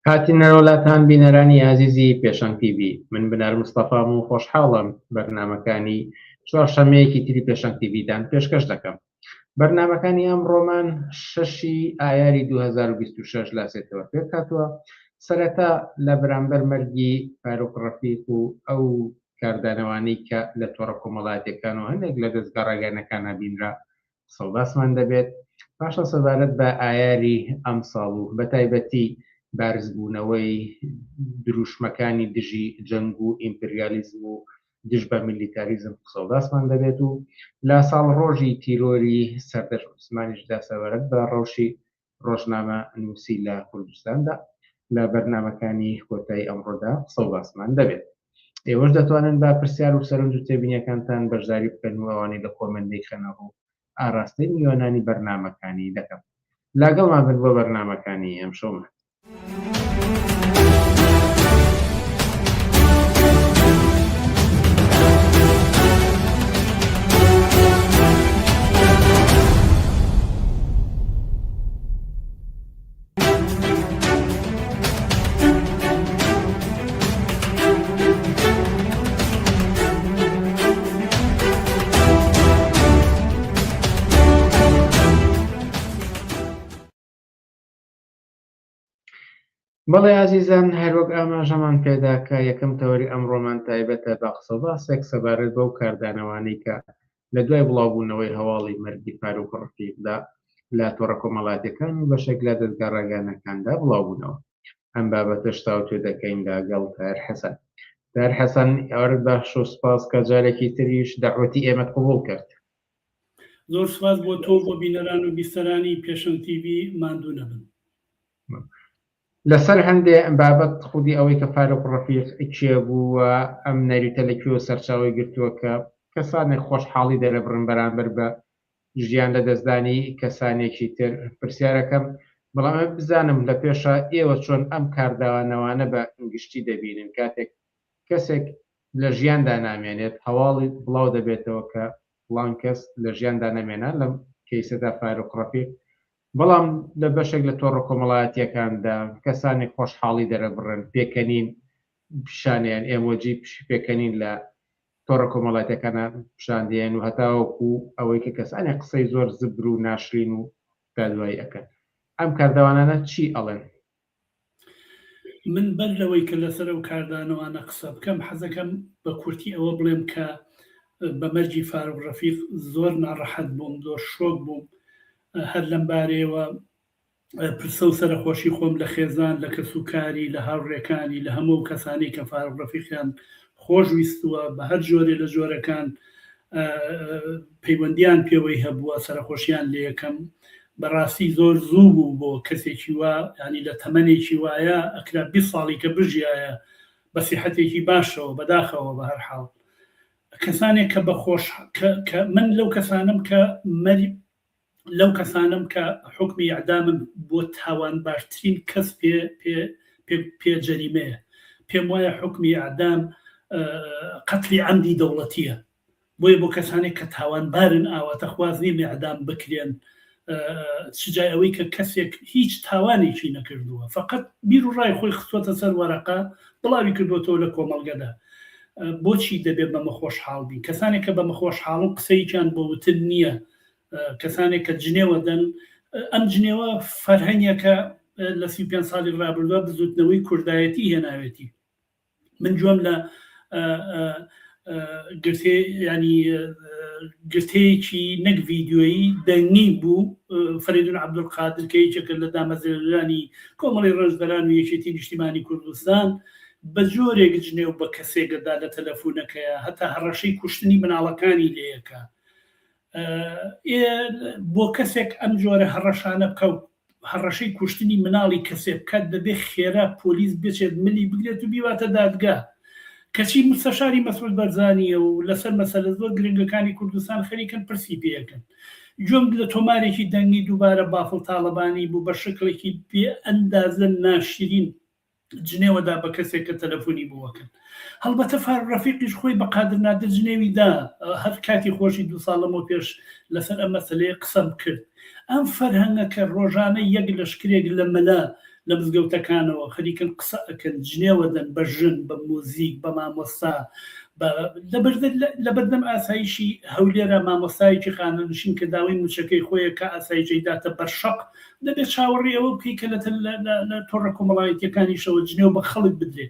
هاتینەوەلاتان بینەرانی عزیزی پێشەنگ TV. من بنار مستەفام و خۆشحاڵم بەرنامەکانی چوارشەمەیەکی تری پێشەنگ TVدان پێشکەش دەکەم. بەرنامەکانی ئەمڕۆمان 6 ئایاری 2026 لاسێتەوە پێ بکاتوە. سەرەتا لە بەرامبەر مەرگی فاروق ڕەفیق و ئەو کاردانەوانەی کە لە تۆڕە کۆمەڵایەتیەکان و هەندێک لە دەستگا ڕاگەیاندنەکانە بینرا سەڵداسمان دەبێت. پاشە سەبارەت بە ئایاری ئەم ساڵ و بەتایبەتی بارزبوونەوەی دروشمەکانی دژی جەنگ و ئیمپریالیزم و دژ بە میلیتاریزم سەڵداسمان دەبێت و لە ساڵ ڕۆژی تیرۆری سەردەش عوسمانیشدا سەبارەت بە ڕەوشی ڕۆژنامە نووسی لە کوردستاندا لە بەرنامەکانی کۆتایی ئەمڕۆدا سەڵداسمان دەبێت. ئێوەش دەتوانن با پرسیار و سەرنج و تێبینیەکانتان بەشداری بکەن و ئەوانەی لە کۆمەندەی خەنەڕ و ئاراستەی میوانانی بەرنامەکانی دەکەم. لاگەڵمان بن بۆ بەرنامەکانی ئەم شەومان. بەڵێ عزیزان، هەروەک ئاماژەمان پێدا کە یەکەم تەوەری ئەمڕۆمان تایبەتە بە قسەباسێک سەبارەت بەو کاردانەوانەی کە لە دوای بڵاوبوونەوەی هەواڵی مەرگی فاروق ڕەفیقدا لە تۆڕە کۆمەڵایەتیەکان و بەشێک لە دەستگا ڕاگەیاندنەکاندا بڵاوبوونەوە. ئەم بابەتە شتا و توێ دەکەین لەگەڵ تاهیر حەسەن. تاهیر حەسەن، ئەوەت باش و سپاس کە جارێکی تریش دەعوەتی ئێمەت قبوڵ کرد. زۆر سپاس بۆ تۆ بۆ بینەران و بیستەرانی پێشەنگ TV ماندوو نەبن. لەسەر هەندێ بابەت خودی ئەوەی کە فاروق ڕەفیق کێ بووە ئەم نەریتە لەکوێوە سەرچاوی گرتووە کە کەسانێک خۆشحاڵی دەرەبڕن بەرامبەر بە ژیان لە دەستدانی کەسانێکی تر پرسیارەکەم. بەڵام بزانم لە پێشە ئێوە چۆن ئەم کارداوانەوانە بە گشتی دەبینن کاتێک کەسێک لە ژیاندا نامێنێت هەواڵی بڵاو دەبێتەوە کە فڵان کەس لە ژیاندا نەمێنان لەم کەیسەدا فاروق ڕەفیق، بەڵام لە بەشێک لە تۆڕە کۆمەڵایەتیەکاندا کەسانی خۆشحاڵی دەرەبڕن پێکەنین پیشانیان ئێمۆجی پێکەنین لە تۆڕە کۆمەڵایەتیەکانە پیشاندێن و هەتاوەکو ئەوەی کە کەسانی قسەی زۆر زبر و ناشرین و دادوایی ئەەکەن. ئەم کارداوانانە چی ئەڵێن؟ من بەر لەوەی کە لەسەر ئەو کاردانەوانە قسە بکەم حەزەکەم بە کورتی ئەوە بڵێم کە بە مەرجی فاروق ڕەفیق زۆر ناڕەحەت بووم، زۆر شۆک بووم. هەر لەم بارەیەوە پرسە و سەرخۆشی خۆم لە خێزان، لە کەسوکاری، لە هاوڕێکانی، لە هەموو کەسانی کە فاروق ڕەفیقیان خۆشویستووە بە هەر جۆرێ لە جۆرەکان پەیوەندیان پێوەی هەبووە، سەرخۆشیان لێ یەکەم. بەڕاستی زۆر زوو بوو بۆ کەسێکی وا، ینی لە تەمەنێکی وایە ئەکرا 20 ساڵی کە بژیایە بە سیحەتێکی باشەوە بەداخەوە. بە هەر حاڵ کەسانێک کە بەخۆش من لەو کەسانم کە حکمی ئەعدامم بۆ تاوان باشترین کەس پێ جەریمەیە. پێم وایە حکمی ئەعدام قەتلی عەمدی دەوڵەتیە، بۆیە بۆ کەسانێک کە تاوانبارن ئاواتە خوازنی ئەعدام بکرێن، چجای ئەوەی کە کەسێک هیچ تاوانێکی نەکردووە، فقط بیر و ڕای خۆی خستوەتە سەر وەرەقە بڵاوی کردوەوە لە کۆمەڵگەدا. بۆچی دەبێت بەمە خۆشحاڵ بین؟ کەسانێک کە بەمە خۆشحاڵن قسەیان بۆ وتن نییە. کەسانێک کە جنێوە دەن، ئەم جنێوە فەرهەنگێکە لە 35 ساڵی ڕابردووە بزوتنەوەی کوردایەتی هێناوێتی. من جوم لە گرتەیەکی نەک ڤیدیۆیی دەنگی بوو فەریدون عەبدولقادر کە یەکێکە لە دامەزرێنەرانی کۆمەڵی ڕۆژبەران و یەکێتی نیشتیمانی کوردستان بە جۆرێک جنێو بە کەسێکدا لە تەلەفۆنەکەیە هەتا هەڕەشەی کوشتنی مناڵەکانی لێیەکە. بۆ کەسێک ئەم جۆرە هەڕەشانە بکە و هەڕەشەی کوشتنی مناڵی کەسێک بکات دەبێ خێرا پۆلیس بچێت ملی بگرێت و بیواتە دادگا. کەچی مستەشاری مەسعود بەرزانیە و لەسەر مەسەلە زۆر گرنگەکانی کوردستان خەریکن پرسی پێەکەن. جۆم لە تۆمارێکی دەنگی دووبارە بافڵ تاڵەبانی بوو بە شکلێکی بێ ئەندازە ناشرین جنێوەدا بە کەسێک کە تەلەفۆنی بووەکەن. هەڵبەتە فاروق ڕەفیقیش خۆی بە قادر نادر جنێویدا هەر کاتی خۆشی 2 ساڵەمەوە پێش لەسەر ئەم مەسەلەیە قسەم کرد. ئەم فەرهەنگە کە ڕۆژانە یەک لەشکرێک لە مەلا لە مزگەوتەکانەوە خەریکن قسە ئەکەن جنێوەدەن بە ژن بە مۆزیک بە مامۆستا لە بەردەم ئاسایشی هەولێرە مامۆستایەکی خانەنشین کە داوای موچەکەی خۆیە کە ئاسایشەی داتە بەرشەق دەبێت چاوەڕێ ئەوە بکەی کە لە تۆڕە کۆمەڵایەتیەکانیشەوە جنێو بە خەڵک بدرێ.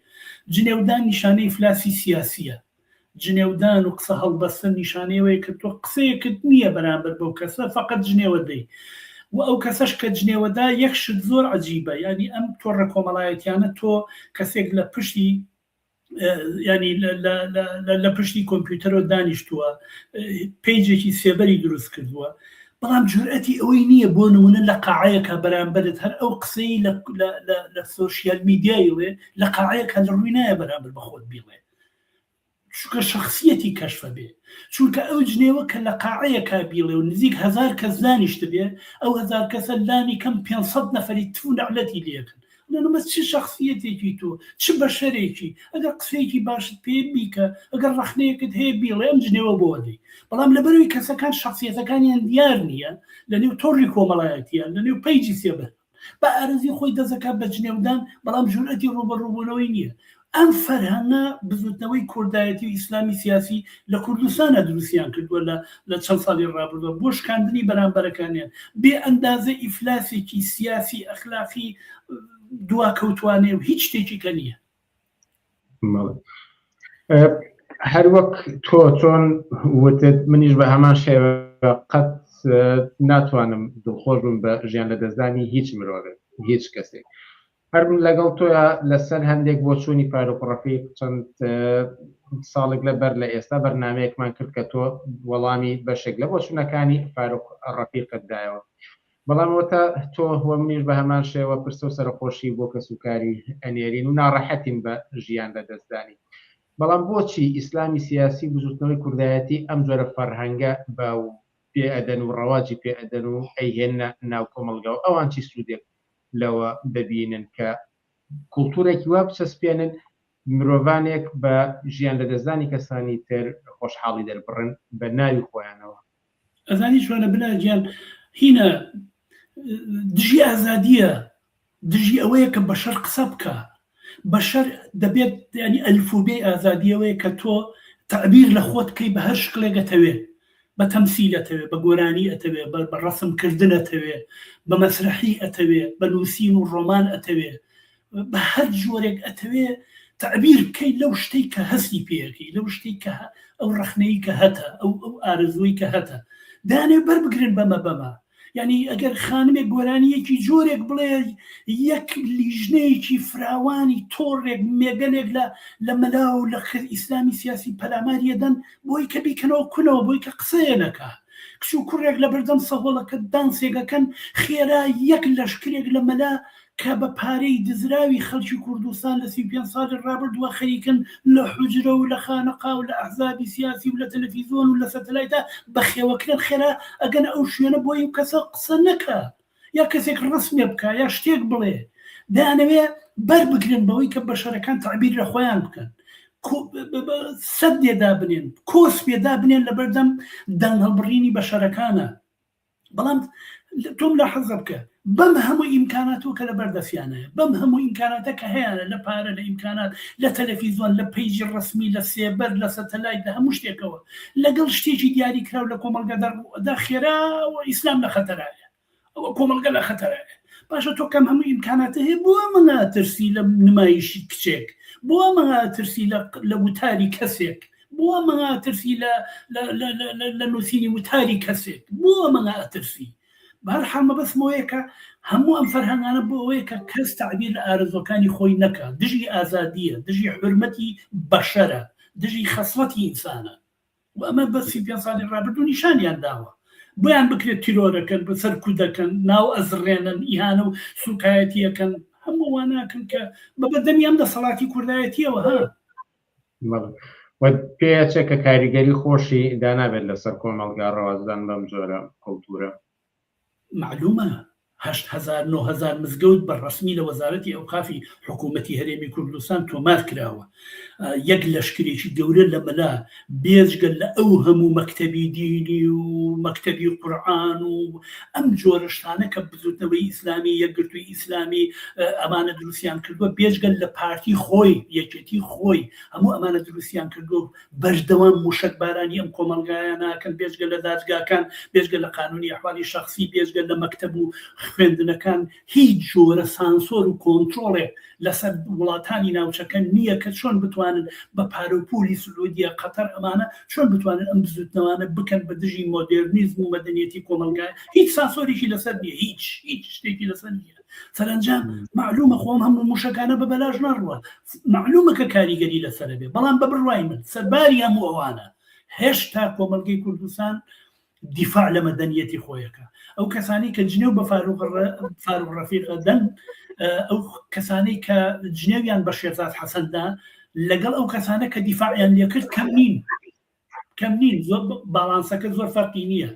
جنێودان نیشانەی فلاسی سیاسیە، جنێودان و قسە هەڵبەستن نیشانەیەوەی کە تۆ قسەیەکت نییە بەرامبەر بەو کەسە فقط جنێوە دەی و ئەو کەسەش کە جنێوەدا یەکشت زۆر عجیبە، ینی ئەم تۆڕە کۆمەڵایەتیانە تۆ کەسێک لە پشتی ینی لە پشتی کۆمپیوتەرەوە دانیشتووە پیجێکی سێبەری دروست کردووە، بەڵام جورئەتی ئەوەی نییە بۆ نمونە لە قاعەیەکە بەرامبەرت هەر ئەو قسەی لە سۆشیال میدیایڵێ لە قاعەیەکە لە ڕووی نایە بەرامبەر بەخۆت بیڵێ، چونکە شخصیەتی کەشفە بێ، چونکە ئەو جنێوە کە لە قاعەیەکە بیڵێ و نزیک 1000 کەس دانیشت بێ، ئەو 1000 کەسە لانی کەم 500 نەفەری تو نەعلەتی لێکن. لەنمە چ شخصیەتێکی تۆ چ بەشەرێکی ئەگەر قسەیەکی باشت پێ بیکە، ئەگەر ڕەخنەیەکت هەیە بیڵێ ئەم جنێوە بۆ دەی، بەڵام لەبەروی کەسەکان شخصیەتەکانیان دیار نییە لە نێو تۆڕی کۆمەڵایەتیان لە نێو پیجی سێبەر بە ئارەزی خۆی دەزەکات بە جنێودان، بەڵام جورئەتی ڕوبەڕووبوونەوەی نییە. ئەم فەرهەنگە بزوتنەوەی کوردایەتی و ئیسلامی سیاسی لە کوردستانە دروستیان کردووە لە چەند ساڵی ڕابردووە بۆ شکاندنی بەرامبەرەکانیان بێ ئەندازە ئیفلاسێکی سیاسی ئەخلاقی دواکەوتوانێ و هیچ شتێکی کە نییە. هەر وەک تۆ چۆن وتت منیش بە هەمان شێوە قەت ناتوانم دڵخۆش بم بە ژیان لە دەستدانی هیچ مرۆڤێک هیچ کەسێک. هەر من لەگەڵ تۆیە لەسەر هەندێک بۆ چوونی پارۆپڕەفی چەند ساڵێک لەبەر لە ئێستا بەرنامەیەکمان کرد کە تۆ وەڵامی بەشێک لە بۆ چوونەکانی پارۆپڕەفیقتدایەوە، بەڵام وەتە تۆ وە منیش بە هەمان شێوە پرسە و سەرخۆشی بۆ کەسوکاری ئەنێرین و ناڕەحەتین بە ژیان لە دەستدانی، بەڵام بۆچی ئیسلامی سیاسی بزوتنەوەی کوردایەتی ئەم جۆرە فەرهەنگە بە پێئەدەن و ڕەواجی پێئەدەن و ئەیهێنە ناو کۆمەڵگەوە ئەوان چی سوودێک لەوە دەبینن کە کولتورێکی وا بچەسپێنن مرۆڤانێک بە ژیان لە دەستدانی کەسانی تر خۆشحاڵی دەربڕن بە ناوی خۆیانەوە. ئەزانی چۆنە بناگیان هینە دژی ئازادیە، دژی ئەوەیە کە بەشەر قسە بکە، بەشەر دەبێت ینی ئەلفوبێ ئازادیەوەیە کە تۆ تعبیر لە خۆت کەی بە هەر شکلێک ئەتەوێ، بە تەمسیل ئەتەوێ، بە گۆرانی ئەتەوێ، بە ڕەسمکردن ئەتەوێ، بە مەسرحی ئەتەوێ، بە نووسین و ڕۆمان ئەتەوێ، بە هەر جۆرێک ئەتەوێ تعبیر بکەی لەو شتەی کە هەستی پێەکەی، لەو شتەی کە ئەو ڕەخنەی کە هەتە ئەو ئارزووی کە هەتە دانێ بەربگرن بەمە ینی ئەگەر خانمێک گۆرانیەکی جۆرێک بڵێ یەک لیژنەیەکی فراوانی تۆڕێک مێگەلێک لە مەلا و لە ئیسلامی سیاسی پەلاماریەدەن بۆی کە بیکەنەوە کونەوە بۆی کە قسەیە نەکە، کچ و کوڕێک لە بەردەم سەهۆڵەکە دانسێگەکەن خێرا یەک لەشکرێک لە مەلا کە بە پارەی دزراوی خەڵکی کوردستان لە 35 ساڵی ڕابردووە خەریکن لە حوجرە و لە خانەقا و لە ئەحزابی سیاسی و لە تەلەڤیزۆن و لە سەتەلایتە بەخێوەکرێن خێرا ئەگەن ئەو شوێنە بۆی و کەسە قسە نەکە یا کەسێک ڕسمێ بکە یا شتێک بڵێ، دانەوێ بەربگرن بەوەی کە بەشەرەکان تعبیر لە خۆیان بکەن، سەد لێدا بنێن، کۆس پێدا بنێن لە بەردەم دەنگ هەڵبڕینی بەشەرەکانە، بەڵام تۆم لە حەزە بکە بەم هەموو ئیمکاناتەوە کە لە بەردەستیانەیە، بەم هەموو ئیمکاناتە کە هەیەە لە پارە لە ئیمکانات لە تەلەڤیزۆن لە پیجی ڕسمی لە سێبەر لە سەتەلایت لە هەموو شتێکەوە لەگەڵ شتێکی دیاری کراو لە کۆمەڵگەدا خێراوە ئیسلام لە خەتەرایە، ئەوە کۆمەڵگە لە خەتەرایە، باشە تۆ کەم هەموو ئیمکاناتە هەیە بۆ منە ترسی لە نمایشی کچێک، بۆ مەها ترسی لە وتاری کەسێک، بۆ مەها ترسی لە نووسینی وتاری کەسێک، بۆ مەها ترسی بەهەرحاڵ مەبەستمەوەیە کە هەموو ئەم فەرهەنگانە بۆ ئەوەیە کە کەس تعبیر لە ئارزوەکانی خۆی نەکە، دژی ئازادیە، دژی حرمەتی بەشەرە، دژی خەسڵەتی ئینسانە و ئەمە بە 35 ساڵی ڕابردوو نیشانیان داوە، بۆیان بکرێت تیرۆرەکەن بەسەر کودەکەن ناو ئەزڕێنن ئیهانە و سوکایەتیەکەن هەموو واناکەن کە بە بەردەمی ئەم دەسەڵاتی کوردایەتیەوە ها پێچێت کە کاریگەری خۆشی دانابێت لەسەر کۆمەڵگا ڕەوازدان بەم جۆرە کەڵتورە معلومە 8,000 9,000 مزگەوت بەڕەسمی لە وەزارەتی ئەوقافی حکوومەتی هەرێمی کوردستان تۆمار کراوە. یەک لەشکرێکی گەورە لە مەلا بێجگەل لە ئەو هەموو مەکتەبی دینی و مەکتەبی قورئان و ئەم جۆرەشتانە کە بزوتنەوەی ئیسلامی یەکگرتووی ئیسلامی ئەمانە دروستیان کردووە بێجگەل لە پارتی خۆی یەکێتی خۆی هەموو ئەمانە دروستیان کردو بەردەوام موشکبارانی ئەم کۆمەلگایانەکەن بێجگەل لە دادگاکان بێجگەل لە قانونی ئەحوالی شخصی بێجگەل لە مەکتەب و خوێندنەکان هیچ جۆرە سانسۆر و کۆنتڕۆڵێک لەسەر وڵاتانی ناوچەکە نییە کە چۆن بتوانن بە پارۆپۆلی سعودیە قەتەر ئەمانە چۆن بتوانن ئەم بزوتنەوانە بکەن بە دژی مۆدرنیزم و مەدەنیەتی کۆمەلگای هیچ سانسۆریشی لەسەر نییە هیچ شتێکی لەسەر نییە. سەرنجام معلومە خۆم هەموو موشەکانە بە بەلاژ نەڕوە معلومە کە کاریگەری لەسەر بێ بەڵام بە بڕوای من سەرباری هەموو ئەوانە هێشتا کۆمەلگەی کوردستان دیفاع لە مەدەنیەتی خۆیەکە. ئەو کەسانی کە جنێو بە فاروق ڕەفیق دەن ئەو کەسانی کە جنێویان بە شێرزاد حەسەندا لەگەڵ ئەو کەسانە کە دیفاعیان لێکرد کەم نین زۆر باڵانسەکە زۆر فەرقی نییە.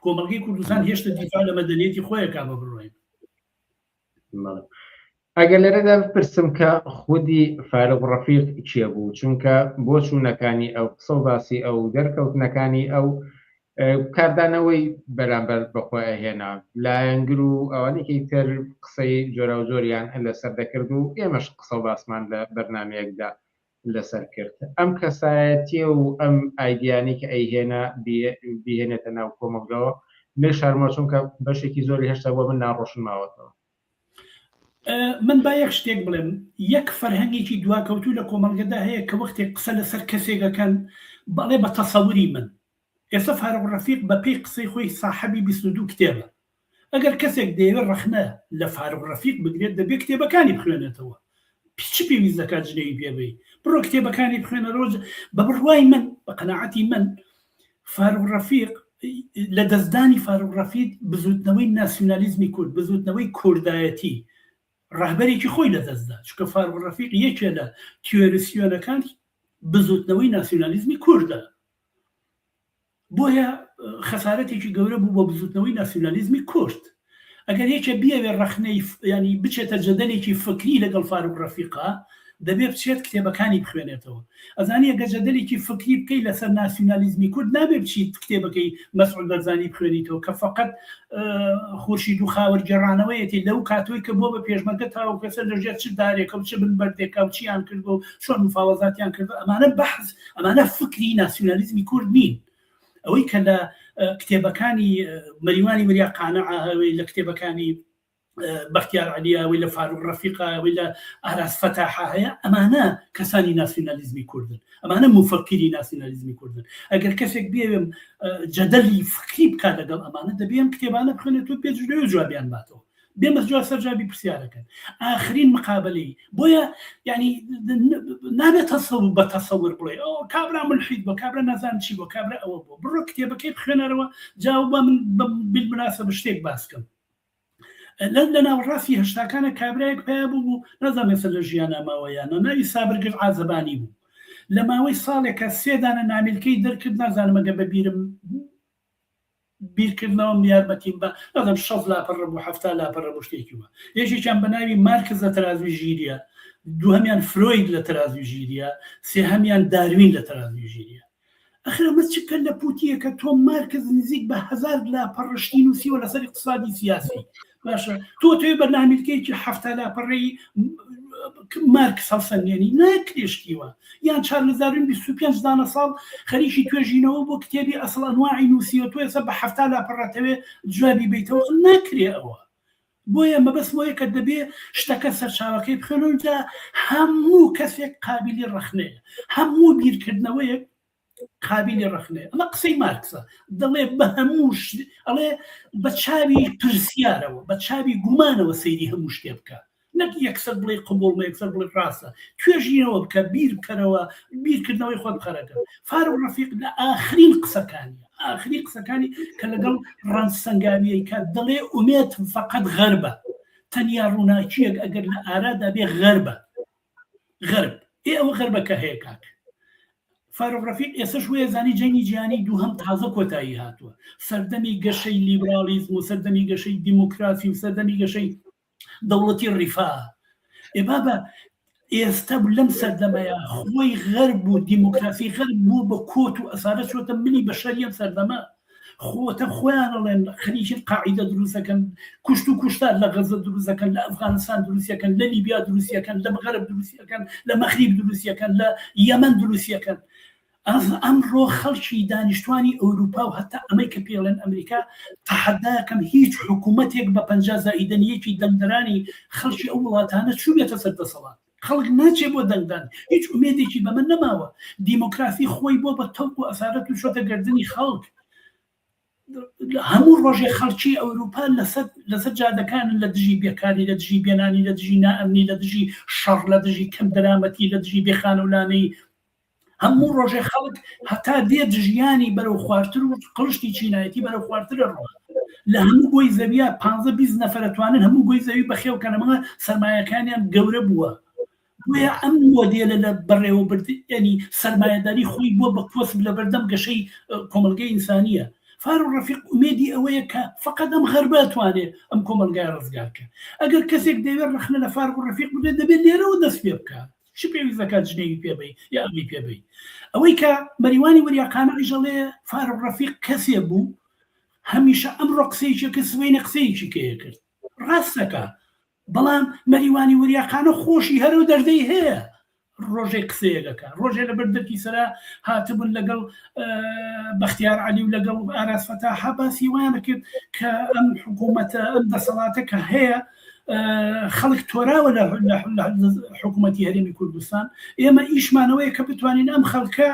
کۆمەلگەی کوردستان هێشتا دیفاع لە مەدەنیەتی خۆیەکە بە بڕوای. ئەگەر لەرەدا بپرسم کە خودی فاروق ڕەفیق چییە بوو چونکە بۆ چوونەکانی ئەو قسە و باسی ئەو دەرکەوتنەکانی ئەو کاردانەوەی بەرامبەر بەخۆی ئەهێنا لایەنگر و ئەوانێکی تر قسەی جۆرە و جۆریان لەسەر دەکرد و ئێمەش قسە و باسمان لە بەرنامەیەکدا لەسەر کرد. ئەم کەسایەتیە و ئەم ئایدیانی کە ئەیهێنا بیهێنێتە ناو کۆمەلگەوە لێ شارمە چونکە بەشێکی زۆری هێشتا بۆ من ناڕۆشن ماوەتەوە. من با یەک شتێک بڵێم یەک فەرهەنگێکی دواکەوتوو لە کۆمەلگەدا هەیە کە وەختێک قسە لەسەر کەسێکەکەن بەڵێ بە تەسەووری من ئێستا فاروق ڕەفیق بە پێی قسەی خۆی ساحەبی 22 کتێبە. ئەگەر کەسێک دەیەوێت ڕەخنە لە فاروق ڕەفیق بگرێت دەبێت کتێبەکانی بخوێنێتەوە. چی پێویست دەکات جنێوی پێبێ بڕۆ کتێبەکانی بخوێنە ڕۆژ بە بڕوای من بە قەناعەتی من فاروق ڕەفیق لە دەستدانی فاروق ڕەفیق بزوتنەوەی ناسیۆنالیزمی کورد بزوتنەوەی کوردایەتی ڕاهبەرێکی خۆی لەدەستدا چونکە فاروق ڕەفیق یەکێ لە تیۆریسیۆنەکان بزوتنەوەی ناسیۆنالیزمی کوردە. بۆیە خەسارەتێکی گەورە بوو بۆ بزوتنەوەی ناسیۆنالیزمی کورد. ئەگەر یەکێ بیاوێ ڕەخنەی ینی بچێتە جەدەلێکی فکری لەگەڵ فاروق ڕەفیقا دەبێت بچێت کتێبەکانی بخوێنێتەوە. ئەزانی ئەگەر جەدەلێکی فکری بکەی لەسەر ناسیۆنالیزمی کورد نابێ بچیت کتێبەکەی مەسعود بەرزانی بخوێنیتەوە کە فەقەت خورشید و خاوەرگێڕانەوەیەتی لەو کاتۆی کە بۆ بە پێشمەرگە تاو کەسە لەژێر چ دارێکە و چ بنبەردێکە و چیان کردو و چۆن مفاوەزاتیان کردو ئەمانە بەحث ئەمانە فکری ناسیۆنالیزمی کورد نین. ئەوەی کە لە کتێبەکانی مەریوانی وریا قانەعەوەی لە کتێبەکانی بەختیار عەلیاوی لە فاروق ڕەفیقاوی لە ئاراس فەتاحا هەیە ئەمانە کەسانی ناسیۆنالیزمی کوردن ئەمانە مفەکری ناسیۆنالیزمی کوردن. ئەگەر کەسێک بێوێم جەدەلی فکری بکات لەگەڵ ئەمانە دەبێم کتێبانە بخوێنێتەوە پێ جوابیان باتەوە بێمە جواب سەرجابی پرسیارەکەن ئاخرین مقابلەی بۆیە ینی نابێت تەسەوور بە تەسەوور بڵێ ئەو کابرا ملحید بۆ کابرا نازان چی بۆ کابرا ئەوە بۆ بڕۆ کتێبەکەی بخوێنەرەوە جاوب بە من بالمناسبە شتێک باسکەم. لە ناوەڕاستی هەشتاکانە کابرایەک پیا بوو نەزانێت لە ژیانە ماوەیانە ناوی سابرگرد عازەبانی بوو لە ماوەی ساڵێکە 3 دانە نامێلکەی دەرکرد نازانمەگە بە بیرکردنەوەم یارمەتیم بە نەدەم 6 لاپەڕە بوو 7 لاپەڕە بۆ شتێکی وە یەکێکیان بە ناوی مارکز لە تەرازوی ژیریە دووهەمیان فرۆید لە تەرازوی ژیریە سێهەمیان داروین لە تەرازوی ژیریە. ئەخر ئەمە چکە لە پوتیە کە تۆ مارکز نزیک بە 1000 لاپەڕشتی نووسیوە لەسەر اقتصادی سیاسی باشە تۆ بەرنامەیەکی 7 لاپەڕەی مارکس هەڵسەنگێنی ناکرێشتیوە یان 2025 دانە ساڵ خەریکی توێژینەوە بۆ کتێبی ئەسڵ ئەنواعی نووسیوە تۆ ئێستا بە 7 لاپەڕەتەوێ جوابی بیتەوە ناکرێ ئەوە. بۆیە مەبەستمەوەیە کە دەبێ شتەکە سەرچاوەکەی بخێنونجا هەموو کەسێک قابلی ڕەخنەیە هەموو بیرکردنەوەیەک قابلی ڕەخنێ ئەمە قسەی مارکسە دەڵێ بە هەموو ئەڵێ بە چاوی پرسیارەوە بە چاوی گومانەوە سەیری هەموو شتێ بکە نەک یەکسەر بڵێ قبوڵمە یەکسەر بڵێ ڕاستە توێژینەوە بکە بیر بکەرەوە بیرکردنەوەی خۆت بخەرەکە. فاروق ڕەفیق لە ئاخرین قسەکانی کە لەگەڵ ڕەنسەنگاویەی کە دەڵێ ئومێت فەقەت غەربە تەنیا ڕووناکیەک ئەگەر لە ئارادا بێ غەربە غەرب ئێوە غەربەکە هەیە کاک فاروق ڕەفیق ئێسش وێ زانی جەنگی جیهانی دووهەم تازە کۆتایی هاتووە، سەردەمی گەشەی لیبرالیزم و سەردەمی گەشەی دیموکراسی و سەردەمی گەشەی دەوڵەتی ڕیفا. بابە ئێستا لەم سەردەمەیە خۆی غەرب و دیموکراسی غەرب بوو بە کۆت و ئەسارە چۆتە منی بە شەریەم سەردەمە خۆتە خۆیان ئەڵێن خەریکی قاعیدە دروستەکەن، کوشت و کوشتار لە غەزە دروستەکەن، لە ئەفغانستان دروستیەکەن، لە لیبیا دروستیەکەن، لە غەرب دروستیەکەن، لە مەغریب دروستیەکەن، لە یەمەن دروستیەکەن. ئەمڕۆ خەڵکی دانیشتوانی ئەوروپا و هەتا ئەمەی کە پێڵێن ئەمریکا تەحەداکەم هیچ حکوومەتێک بە 50 زائیدەنیەکی دەنگدەرانی خەڵکی ئەو وڵاتانە چوو بێتە سەردەسەڵات. خەڵک ناچێ بۆ دەنگدان، هیچ ئومێدێکی بە من نەماوە. دیموکراسی خۆی بۆ بە تەوق و ئەسارەت و شۆتە گردنی خەڵک. هەموو ڕۆژێ خەڵکی ئەوروپا لەسەر جادەکانن، لە دژی بێکاری، لە دژی بێنانی، لە دژی نائەمنی، لە دژی شەڕ، لە دژی کەم دەرامەتی، لە دژی بێخانەولانەی. هەموو ڕۆژێ خەڵک هەتا دێ دژیانی بەرەو خواردتر و قڵشتی چینایەتی بەرەو خواردترە ڕۆ لە هەموو گۆی زەویە 15-20 نەفەرەتوانن هەموو گۆی زەوی بەخێوکەنەمەڵە سەرمایەکانیان گەورە بووە. بۆیە ئەم مۆدێلە لە بەڕێوەبردنی ینی سەرمایەداری خۆی بۆ بە کۆسب لە بەردەم گەشەی کۆمەلگەی ئینسانیە. فاروق ڕەفیق ئومێدی ئەوەیە کە فقط ئەم غەربە توانێت ئەم کۆمەلگای ڕزگارکە. ئەگەر کەسێک دەوێت ڕخنە لە فاروق ڕەفیق بدێت دەبێت لێرەوە دەست پێ بکات. چی پێویستەکات ژنێوی پێبی یا ئەمی پێبی. ئەوەی کە مەریوانی وریاقانە ئیژەڵێ فاروق ڕەفیق کەسێ بوو هەمیشە ئەمڕۆ قسەیەکی کە سوێنە قسەیەکی کێ کرد ڕاستەکە، بەڵام مەریوانی وریاقانە خۆشی هەرو دەردەی هەیە ڕۆژێک قسەیەکە. ڕۆژێ لە بەردەکی سەرا هاتبوون لەگەڵ بەختیار عەلی و لەگەڵ ئاراس فەتاح باسی وایان کرد کە ئەم حکوومەتە ئەم دەسەڵاتە کە هەیە خەڵک تۆراوە لە حکوومەتی هەرێمی کوردستان، ئێمە ئیشمانەوەی کە بتوانین ئەم خەڵکە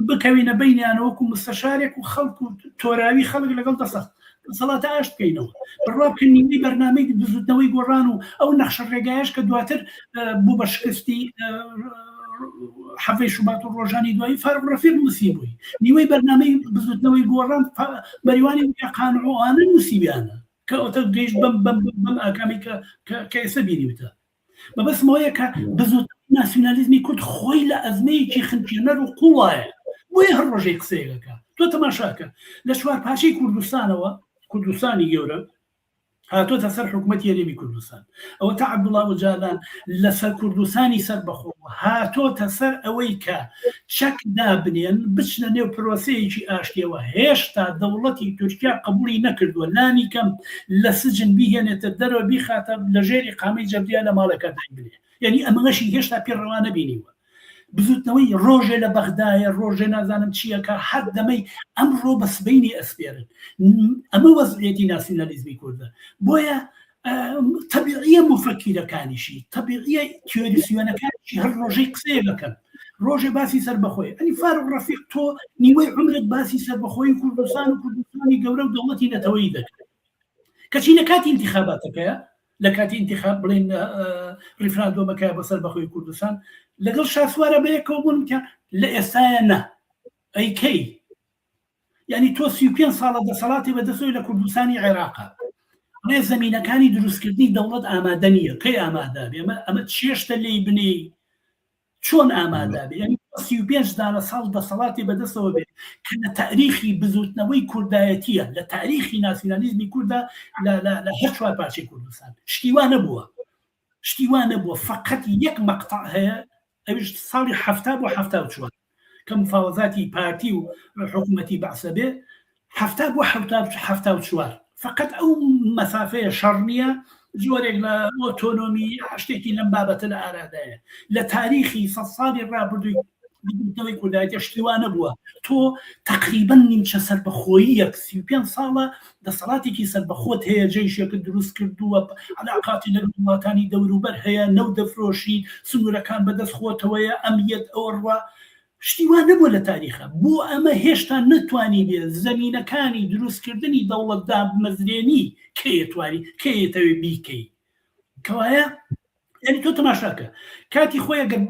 بکەوینە بینیانەوەکو مستەشارێک و خەڵک و تۆراوی خەڵک لەگەڵ دەسەڵاتە ئاشت بکەینەوە بڕابکردنی بەرنامەی دزوتنەوەی گۆڕان و ئەو نەخشە ڕێگایش کە دواتر بوو بە شکستی حەفەی شوبات و ڕۆژانی دوایی فاروق ڕەفیق نووسی بووی. نیوەی بەرنامەی بزوتنەوەی گۆڕان مەریوانی وریاقانەوەوانە نووسیبیانە کە ئەوتە گەیشت بەم ئاکامی کە ئێستا بینیوتە. بەبەستمەوەیە کە بزوت ناسیۆنالیزمی کورد خۆی لە ئەزمەیەکی خنکێنەر و قوڵایە، بۆیە هەر ڕۆژێک قسەیەکە. تۆ تەماشاکە لە چوار پاشەی کوردستانەوە، کوردستانی گەورە هاتۆتە سەر حکوومەتی هەرێمی کوردستان، ئەوە تا عەبدوڵڵا ئۆجادان لەسەر کوردستانی سەر بەخۆوە هاتۆتە سەر ئەوەی کە چەک دابنێن بچنە نێو پرۆسەیەکی ئاشتیەوە. هێشتا دەوڵەتی تورکیا قبوڵی نەکردووە لانی کەم لە سجن بیهێنێتە دەرەوە بیخاتە لە ژێری قامەی جەبریا لە ماڵەکە دابنێ. یعنی ئەمەشی هێشتا پێڕەوا نەبینیوە. بزوتنەوەی ڕۆژێ لە بەغدایە، ڕۆژێ نازانم چیەکە، هەر دەمەی ئەمڕۆ بە سبەینی ئەسپێرن. ئەمە وەزعیەتی ناسیۆنالیزمی کوردە. بۆیە تەبیعیە مفەکیرەکانیشی، تەبیعیە تیۆریسیۆنەکانیشی هەر ڕۆژەی قسەیە دەکەن، ڕۆژێ باسی سەربەخۆی. ئەنی فاروق ڕەفیق تۆ نیوەی عمرت باسی سەربەخۆی کوردستان و کوردستانی گەورە و دەوڵەتی نەتەوەیی دەکرێت. کەچی لە کاتی انتخاباتەکەیە، لە کاتی انتخاب بڵێن ریفراندۆمەکە بە سەربەخۆی کوردستان لەگەڵ شاسوارە بەیەکەوە بوون کە لە ئێستایە نە ئەیکەی. یعنی تۆ 35 ساڵە دەسەڵاتی بەدەستەوەی لە کوردستانی عێراقا، ڕێ زەمینەکانی دروستکردنی دەوڵەت ئامادە نییە. کەی ئامادابێ؟ ئەمە چێشتە لێی بنی چۆن ئامادابێ؟ یعنی 35 دانە ساڵ دەسەڵاتی بەدەستەوە بێت کە لە تاریخی بزوتنەوەی کوردایەتیە، لە تاریخی ناسیۆنالیزمی کووردا لە هەر چوار پارچەی کوردستان شتیوان نەبووە. فقط یەک مەقطع هەیە، ئەویش ساڵی 70 بۆ 74 کە مفاوەزاتی پارتی و حکوومەتی بەعسە بێ 70 بۆ 74. فقط ئەو مەسافەیە شەڕ نییە، جۆرێک لە ئۆتۆنۆمی شتێکی لەم بابەتە لە ئارادایە. لە تاریخی 100 ساڵی ڕابردووی بزوتنەوەی کوردایەتی شتیوان نەبووە. تۆ تقریبا نیمچە سەربەخۆیی 35 ساڵە دەسەڵاتێکی سەربەخۆت هەیە، جێیشێکت دروست کردووە، علاقاتی لەگەڵ وڵاتانی دەوروبەر هەیە، نەو دەفرۆشی، سنوورەکان بەدەست خۆتەوەیە، ئەمنیەت ئەوڕوا شتیوان نەبووە لە تاریخە. بۆ ئەمە هێشتا نتوانی بێ زەمینەکانی دروستکردنی دەوڵەتدا مەزرێنی کەیەتەوێ بیکەی کەوایە. یعنی تۆ تەماشاکە کاتی خۆی ئەگەر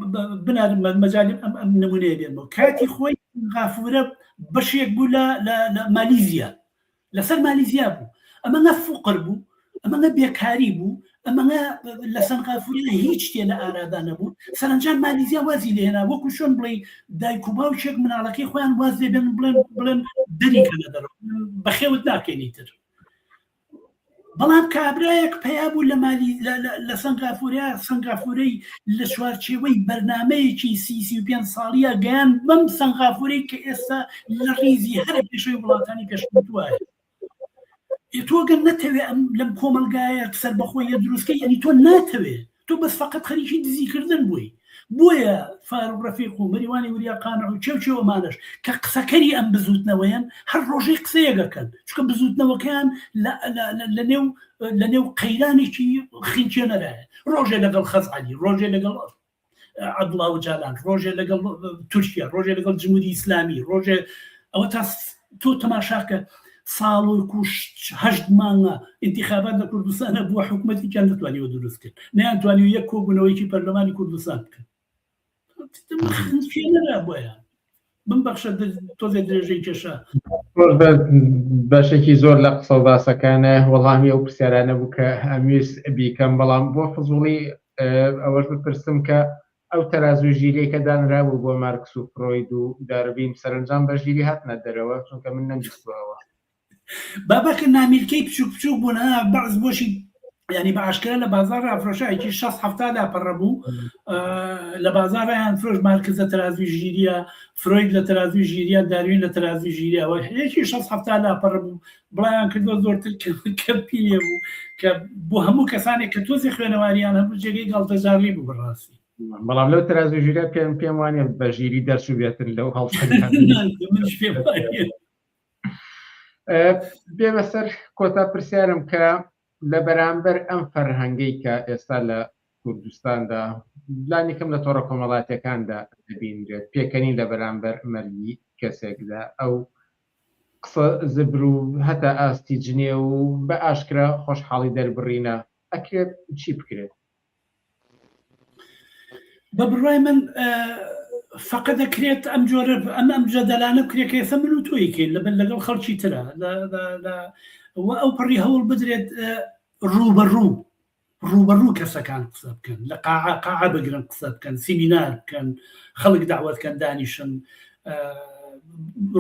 بنارم مەجاالم ئەم نمونەیە بێنەوە، کاتی خۆی غافورە بەشێک بوو لە مالیزیا، لەسەر مالیزیا بوو. ئەمە نە فوقر بوو، ئەمە نە بێکاری بوو، ئەمەە لە سەنغافورە هیچ شتێ لە ئارادا نەبوو. سەرنجام مالیزیا وازی لێنا وەکو شۆن بڵێ دایک و باوکێک مناڵەکەی خۆیان واز لێبێن بڵێن دەریکەنە دەڕ بەخێوت ناکەینی تر. بەڵام کابراایەک پیا بوو لە سەنغافورەی لە چوارچێوەی بەرنمەیەکی 35 ساڵیە گەیان بەم سەنغافورەی کە ئێستا لە ڕیزی هەر پێشەوەی وڵاتانی پێشکەوتووایە. تۆگەن نەتەوێ ئەم لەم کۆمەلگایە سەر بەخۆیە دروستکە یعنی تۆ ناتەوێ تۆ بەس فقط خەریکی دزیکردن بووی. بۆیە فاروق ڕەفیق و مەریوانی وریا قانع و چێوچێوەمانش کە قسەکەری ئەم بزوتنەوەیان هەر ڕۆژەی قسەیەگەکەن چکە بزوتنەوەکەیان لە نێو قەیرانێکی خینچێنەرایە ڕۆژێ لەگەڵ خەزعەلی ڕۆژێ لەگەڵ عەبدوڵڵا جالان ڕۆژێ لەگەڵ تورکیا ڕۆژێ لەگەڵ جمهوری ئیسلامی ڕۆژێ ئەوە تا تۆ تەماشاکە ساڵ و 8 مانگە انتخابات لە کوردستانە بووە حکوومەتێکیان نتوانیوە دروست کرد نەیانتوانی یەک کۆبوونەوەیکی پەرلەمانی کوردستان بکەن بۆیە بمبەخشە تۆزێ درێژەی کێشە بەشێکی زۆر لە قسە و باسەکانە وەڵامی ئەو پرسیارانە بوو کە ئەمویست بیکەم بەڵام بۆ فزوڵی ئەوەش بپرسم کە ئەو تەرازوی ژیرەی کە دانرابوو بۆ مارکس و فرۆید و داروین سەرنجام بە ژیری هاتنە دەرەوە چونکە من نەنگستوەوە بابەکە نامیلکەی بچوک بچوک بوون بەعض بۆشی ینی بە ئاشکرا لە بازار ئافرۆشایکی 60 لاپەڕە بوو لە بازاریان فرۆش مارکزە تەرازوی ژیریە فرۆید لە تەرازوی ژیریە داروین لە تەرازوی ژیریەوە هەیەکی 60 لاپەڕە بوو بڵایان کردوە زۆرتر کە پیلێ بوو کە بۆ هەموو کەسانێک کە تۆزی خوێنەواریان هەبوو جێگەی گاڵتەجارلی بوو بەڕاستی بەڵام لەو تەرازوی ژیرە پێم وانێ بە ژیری دەرچوو بێتن لەو هەڵسەکان بێمە سەر کۆتا پرسیارم کە لە بەرامبەر ئەم فەرهەنگەی کە ئێستا لە کوردستاندا لانیکەم لە تۆڕە کۆمەڵاتیەکاندا دەبینرێت پێکەنی لە بەرامبەر مەرگی کەسێکدا ئەو قسە زبر و هەتا ئاستی جنێ و بە ئاشکرا خۆشحاڵی دەربڕینە ئەکرێت چی بکرێت؟ بە بڕای من فقط دەکرێت ئەم جۆرە ئەم جەدەلانە بکرێت کە ئێستا من و تۆیکەین لەگەڵ خەڵکی ترە ئەو پەڕی هەوڵ بدرێت ڕوبەڕوو کەسەکان قسە بکەن لە قاعە بگرن قسە بکەن سیمینار بکەن خەڵک داوەتکەن دانیشن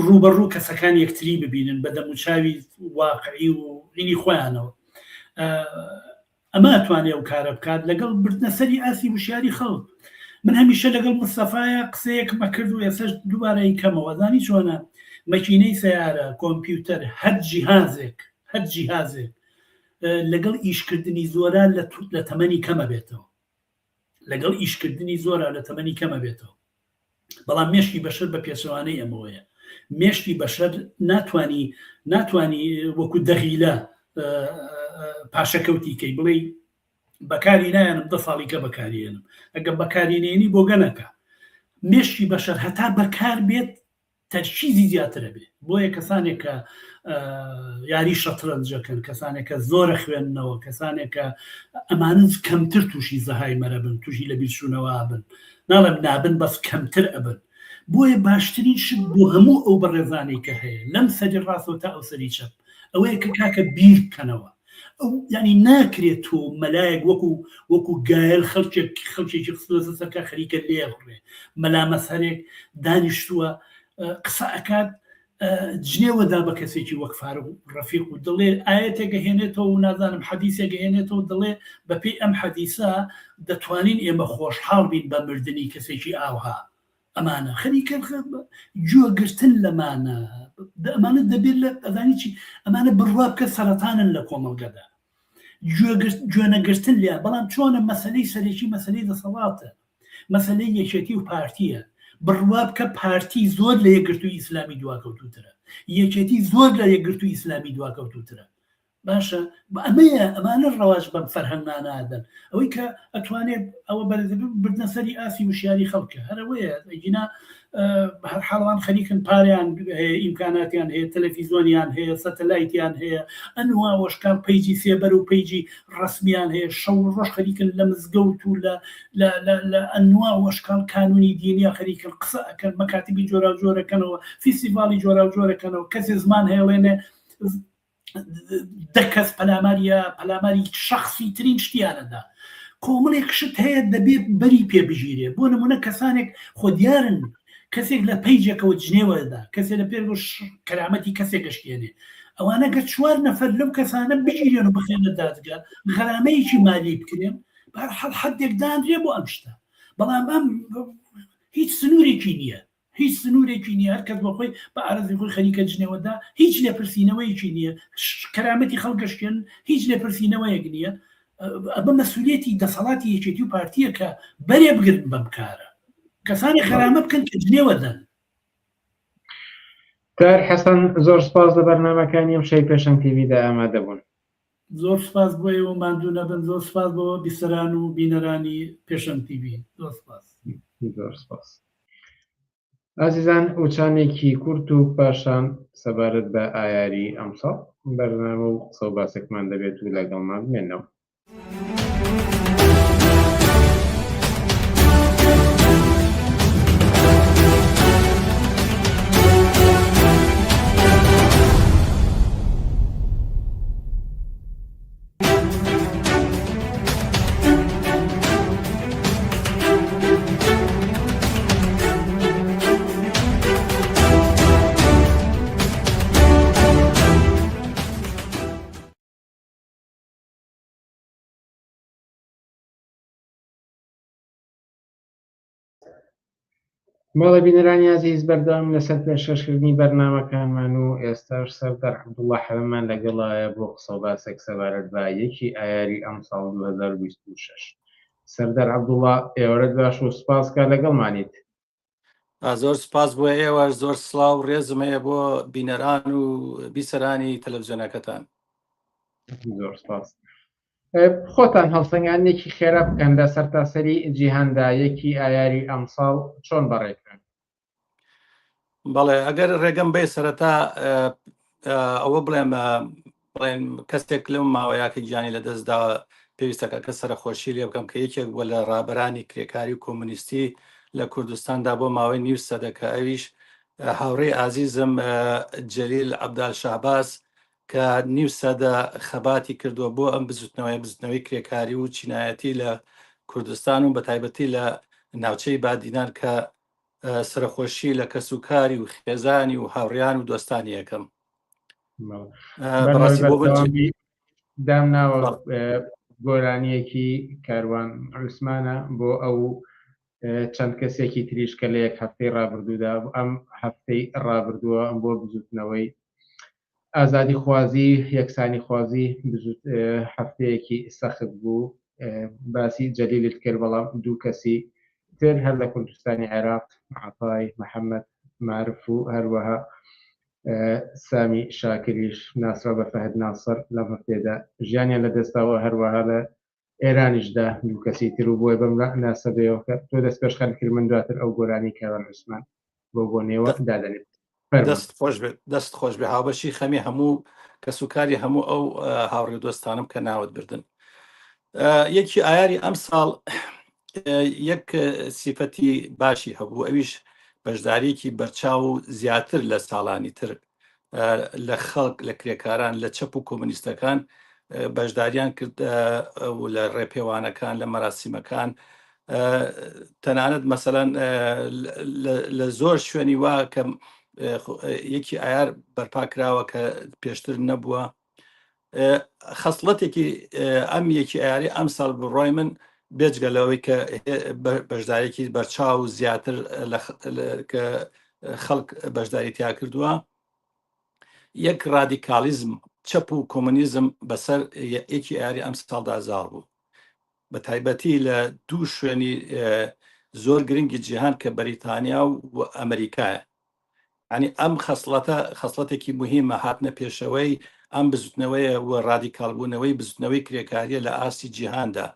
ڕوبەڕوو کەسەکان یەکتری ببینن بە دەموچاوی واقعی و ڕینی خۆیانەوە ئەمە ئەتوانێ ئەو کارە بکات لەگەڵ بردنەسەری ئاسی وشیاری خەڵک من هەمیشە لەگەڵ مستەفایە قسەیەکمە کرد و ئێسش دووبارەی کەمەوە زانی چۆنە مەکینەی سیارە کۆمپیوتەر هەر جیهازێک لەگەڵ ئیشکردنی زۆرە لە تەمەنی کەمە بێتەوە لەگەڵ ئیشکردنی زۆرە لە تەمەنی کەمە بێتەوە بەڵام مێشتی بەشەر بە پێچەوانەی ئەمەوەیە مێشتی بەشەر ناتوانی وەکو دەغیلە پاشەکەوتی کەی بڵێ بەکاری نایەنم 10 ساڵی کە بەکارێنم ئەگە بەکارێنێنی بۆ گەنەکە مێشتی بەشەر هەتا بەکار بێت تەرکیزی زیاترە بێت بۆیە کەسانێک کە یاری شەترەنجەکەن کەسانێکە زۆرە خوێندنەوە کەسانێکە ئەمانە کەمتر تووشی زەهای مەرە بن تووشی لە بیرچوونەوە بن ناڵم نابن بەس کەمتر ئەبن بۆیە باشترین شت بۆ هەموو ئەو بەڕێزانەی کە هەیە لەم سەری ڕاستەوە تا ئەو سەری چەپ ئەوەیە کە کاکە بیر بکەنەوە ئەو ینی ناکرێت تۆ مەلایەک وەکو گایل خەڵکێکی خستووە سەرکە خەریکە لێڕێ مەلامەس هەرێک دانیشتووە قسە ئەکات جنێوەدا بە کەسێکی وەک فاروق ڕەفیق و دڵێ ئاەتێکە هێنێتەوە و نازانم حەدیثێکە هێنێتەوە دڵێ بەپێی ئەم حەدیثە دەتوانین ئێمە خۆشحاڵ بین بە مردنی کەسێکی ئاوها ئەمانە خەریکە جوێگرتن لەمانە ئەمانە دەبێت لە ئەزانی چی ئەمانە بڕوا بکە سەرەتانن لە کۆمەڵگەدا گوێنەگرتن لێ بەڵام چۆنە مەسەلەی سەرێکی مەسەلەی دەسەڵاتە مەسەلەی یەکێتی و پارتیە بڕوا بکە پارتی زۆر لە یەکگرتووی ئیسلامی دواکەوتوترە یەکێتی زۆر لە یەکگرتووی ئیسلامی دواکەوتوترە باشە ئەمانە ڕەواج بەم فەرهەنگانادەن ئەوەی کە ئەتوانێت ئەوە بردنەسەری ئاسی وشیاری خەڵکە هەرەوەیە ئەگینا هەر حاڵان خەریکن پاریان ئیمکاناتیان هەیە تەلەڤیزۆنیان هەیە سەتەلایتیان هەیە ئەنوا وەشکان پەیجی سێبەر و پەیجی ڕسمیان هەیە شەو ڕۆژ خەریکن لە مزگەوت و لە ئەنوا وەشکان کانونی دینیا خەریکن قسە ئەکەن مەکاتبی جۆرا جۆرەکەنەوە فیستیڤاڵی جۆرا جۆرەکەنەوە کەسێ زمان هەیەڵێنێ دەکەس پەلاماری شخصی ترین شتیانەدا کۆمەڵێک شت هەیە دەبێت بەری پێبژیرێ بۆ نمونە کەسانێک خۆ دیارن کەسێک لە پەیجێکەوە جنێوەدا کەسێک لە پێ کەرامەتی کەسێک گەشتێنێ ئەوانە گە 4 نەفەر لەو کەسانە بگیرێن و بخێنە دادگا غەرامەیەکی مالی بکرێن بەهەرحاڵ حەدێک دانرێ بۆ ئەم شتە بەڵام ئەم هیچ سنوورێکی نییە هیچ سنوورێکی نییە هەر کەس بە خۆی بە ئارەزی خۆی خەریکە جنێوەدا هیچ لێپرسینەوەیەکی نییە کەرامەتی خەڵگەشتێن هیچ لێپرسینەوەیەک نییە ئەمە مەسئولیەتی دەسەڵاتی یەکێتی و پارتیە کە بەرێ بگرن بەم کارە کەسانی خەرامە بکەن کە جنێوەدەن. تار حەسەن زۆر سپاس لە بەرنامەکانی ئەم شەی پێشەنگ تیڤیدا ئامادە بوون. زۆر سپاس بۆیەوە ماندوو نەبن زۆر سپاس بۆ بیسەران و بینەرانی پێشەنگ تیڤی زۆر سپاس. زۆر سپاس. ئازیزان وچانێکی کورت و پاشان سەبارەت بە ئایاری ئەمساڵ بەرنامە و قسە و باسێکمان دەبێت و لەگەڵمان بمێنەوە. ماڵە بینەرانی عەزیز بەردەوام لەسەر پێشکەشکردنی بەرنامەکانمان و ئێستاش سەردار عەبدوڵڵا حەلەمان لەگەڵایە بۆ قسە و باسێک سەبارەت بە یەکی ئایاری ئەم ساڵ 2026. سەردار عەبدوڵڵا ئێوەرەت باش و سپاسکە لەگەڵمانیت. زۆر سپاس بۆ ئێوە زۆر سڵاو ڕێزم هەیە بۆ بینەران و بیسەرانی تەلەڤیزیۆنەکەتان. زۆر سپاس. خۆتان هەڵسەنگانێکی خێرا بکەن لە سەرتاسەری جیهاندا یەکی ئایاری ئەمساڵ چۆن بەڕێکران؟ بەڵێ ئەگەر ڕێگەم بێ سەرەتا ئەوە بڵێم کەسێک لەم ماوەیەکە گیانی لەدەستدا پێویستەکە کە سەرخۆشی لێ بکەم کە یەکێک بووە لە ڕابەرانی کرێکاری و کۆمونیستی لە کوردستاندا بۆ ماوەی نیو سەدەکە ئەویش هاوڕێی ئازیزم جەلیل عەبدال شەهباز کە نیو سەدە خەباتی کردووە بۆ ئەم بزوتنەوەی کرێکاری و چینایەتی لە کوردستان و بە تایبەتی لە ناوچەی بادینان کە سەرخۆشی لە کەسوکاری و خێزانی و هاوڕێیان و دۆستانی یەکەم. دامناوە گۆرانیەکی کاروان عوسمانە بۆ ئەو چەند کەسێکی تریش کە لە یەک هەفتەی ڕابردوودا ئەم هەفتەی ڕابردووە بۆ بزوتنەوەی ئازادی خوازی یەکسانی خوازی هەفتەیەکی سەخت بوو باسی جەلیلت کرد بەڵام دوو کەسی تر هەر لە کوردستانی عێراق عەتای محەممەد معرف و هەروەها سامی شاکریش ناسرا بە فەهد ناسر لەم هەفتەیەدا ژیانیان لەدەستاوە هەروەها لە ئێرانیشدا دوو کەسی تر و بۆی بەم ناسەبەوە کە تۆ دەست پێشخەر کردمن دواتر ئەو گۆرانی کاروان عوسمان بۆ نێوە دادەنێت. دەست خۆش بێ هاوبەشی خەمی هەموو کەسوکاری هەموو ئەو هاوڕێ دۆستانم کە ناوت بردن. یەکی ئایاری ئەم ساڵ یەک سیفەتی باشی هەبوو ئەویش بەشداریکی بەرچاو و زیاتر لە ساڵانی تر لە خەڵک لە کرێکاران لە چەپ و کۆمونیستەکان بەشداریان کرد و لە ڕێپێوانەکان لە مەراسیمەکان تەنانەت مەسەلەن لە زۆر شوێنی وا کە یەکی ئایار بەرپا کراوە کە پێشتر نەبووە. خەسڵەتێکی ئەم یەکی ئایاری ئەم ساڵ بڕۆی من بێجگەلەوەی کە بەشدارێکی بەرچاو و زیاتر کە خەڵک بەشداریتیا کردووە یەک ڕادیکالیزم چەپ و کۆمونیزم بەسەر یەکی ئایاری ئەم ساڵدا زاڵ بوو بە تایبەتی لە دوو شوێنی زۆر گرنگی جیهان کە بەریتانیا و ئەمریکایە. ینی ئەم خەسڵەتێکی مهمە هاتنە پێشەوەی ئەم بزوتنەوەیە و ڕادیکالبوونەوەی بزوتنەوەی کرێکاریە لە ئاسی جیهاندا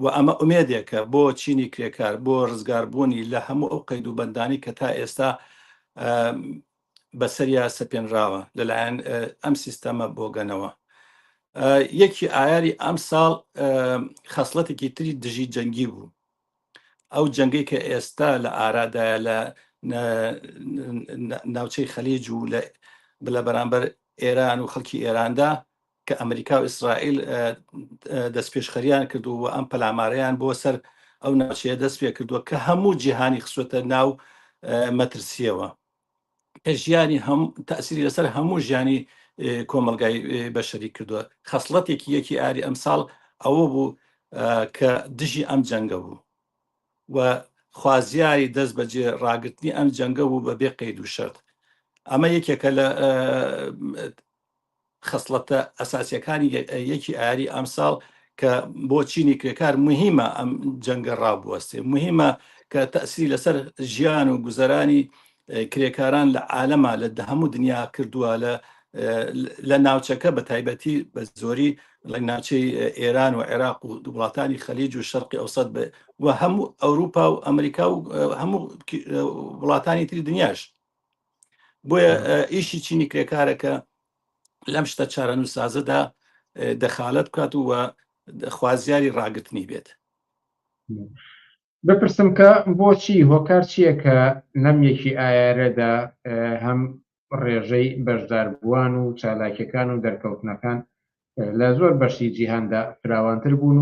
و ئەمە ئومێدێکە بۆ چینی کرێکار بۆ ڕزگاربوونی لە هەموو ئەو قەید و بەندانی کە تا ئێستا بەسەریا سەپێنراوە لەلایەن ئەم سیستەمە بۆگەنەوە. یەکی ئایاری ئەم ساڵ خەسڵەتێکی تری دژی جەنگی بوو. ئەو جەنگی کە ئێستا لە ئارادایە لە ناوچەی خەلیج و لە بەرامبەر ئێران و خەڵکی ئێراندا کە ئەمریکا و ئیسرائیل دەست پێشخەریان کردو و ئەم پەلامارەیان بۆ سەر ئەو ناوچەیە دەست پێ کردووە کە هەموو جیهانی خسوەتە ناو مەترسیەوە ژیانی تەسیری لەسەر هەموو ژیانی کۆمەلگای بەشەری کردووە. خەسڵەتێکی یەکی ئاری ئەمساڵ ئەوە بوو کە دژی ئەم جەنگە بوو و خوازیاری دەست بەجێ ڕاگررتنی ئەم جەنگە بوو بە بێ قەید و شەرت. ئەمە یەکێکە لە خەسڵەتە ئەساسیەکانی یەکی ئاری ئەمساڵ کە بۆ چینی کرێکار مهمە ئەم جەنگە ڕابوەستێ، مهمە کە تەسیری لەسەر ژیان و گوزەرانی کرێکاران لە عالەما لە هەموو دنیا کردووە لە ناوچەکە بە تایبەتی بە زۆری لە ناوچەی ئێران و عێراق و وڵاتانی خەلیج و شەرقی ئەوسەد و هەموو ئەوروپا و ئەمریکا و هەموو وڵاتانی تری دنیاش. بۆیە ئیشی چینی کرێکارەکە لەم شتە چارەنووسازەدا دەخالەت بکات و خوازیاری ڕاگررتنی بێت. بپرسم کە بۆچی هۆکار چییە کە لەم یەکی ئایارەدا هەم ڕێژەی بەشداربووان و چالاکیەکان و دەرکەوتنەکان لە زۆر بەشی جیهاندا فراوانتر بوون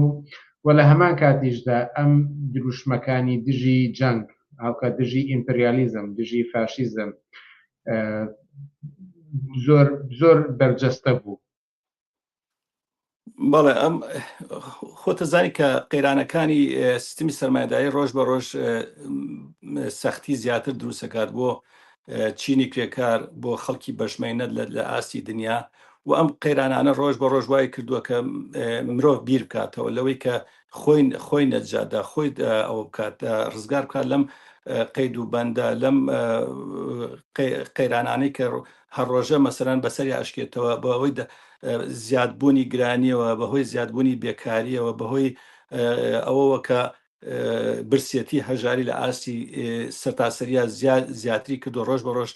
و لە هەمان کاتیشدا ئەم دروشمەکانی دژی جەنگ هاوکە دژی ئیمپریالیزم دژی فاشیزم زۆر بەرجەستە بوو. بەڵێ ئەم خۆتەزانی کە قەیرانەکانی سیستمی سەرمایه‌داری ڕۆژ بە ڕۆژ سەختی زیاتر دروستەکات بۆ چینی کرێکار بۆ خەڵکی بەشمێنەت لە ئاستی دنیا و ئەم قەیرانانە ڕۆژ بە ڕۆژ وای کردووە کە مرۆڤ بیر بکاتەوە لەوەی کە خۆی نەجادا خۆی ئەوە بکات ڕزگار بکات لەم قەید و بەندە لەم قەیرانانەی کە هەر ڕۆژە مەسەرەن بەسەری ئاشکێتەوە بەهۆی زیادبوونی گرانیەوە بەهۆی زیادبوونی بێکاریەوە بەهۆی ئەوەوە کە برسێتی هەژاری لە ئاستی سەرتاسەریە زیاتری کردو ڕۆژ بە ڕۆژ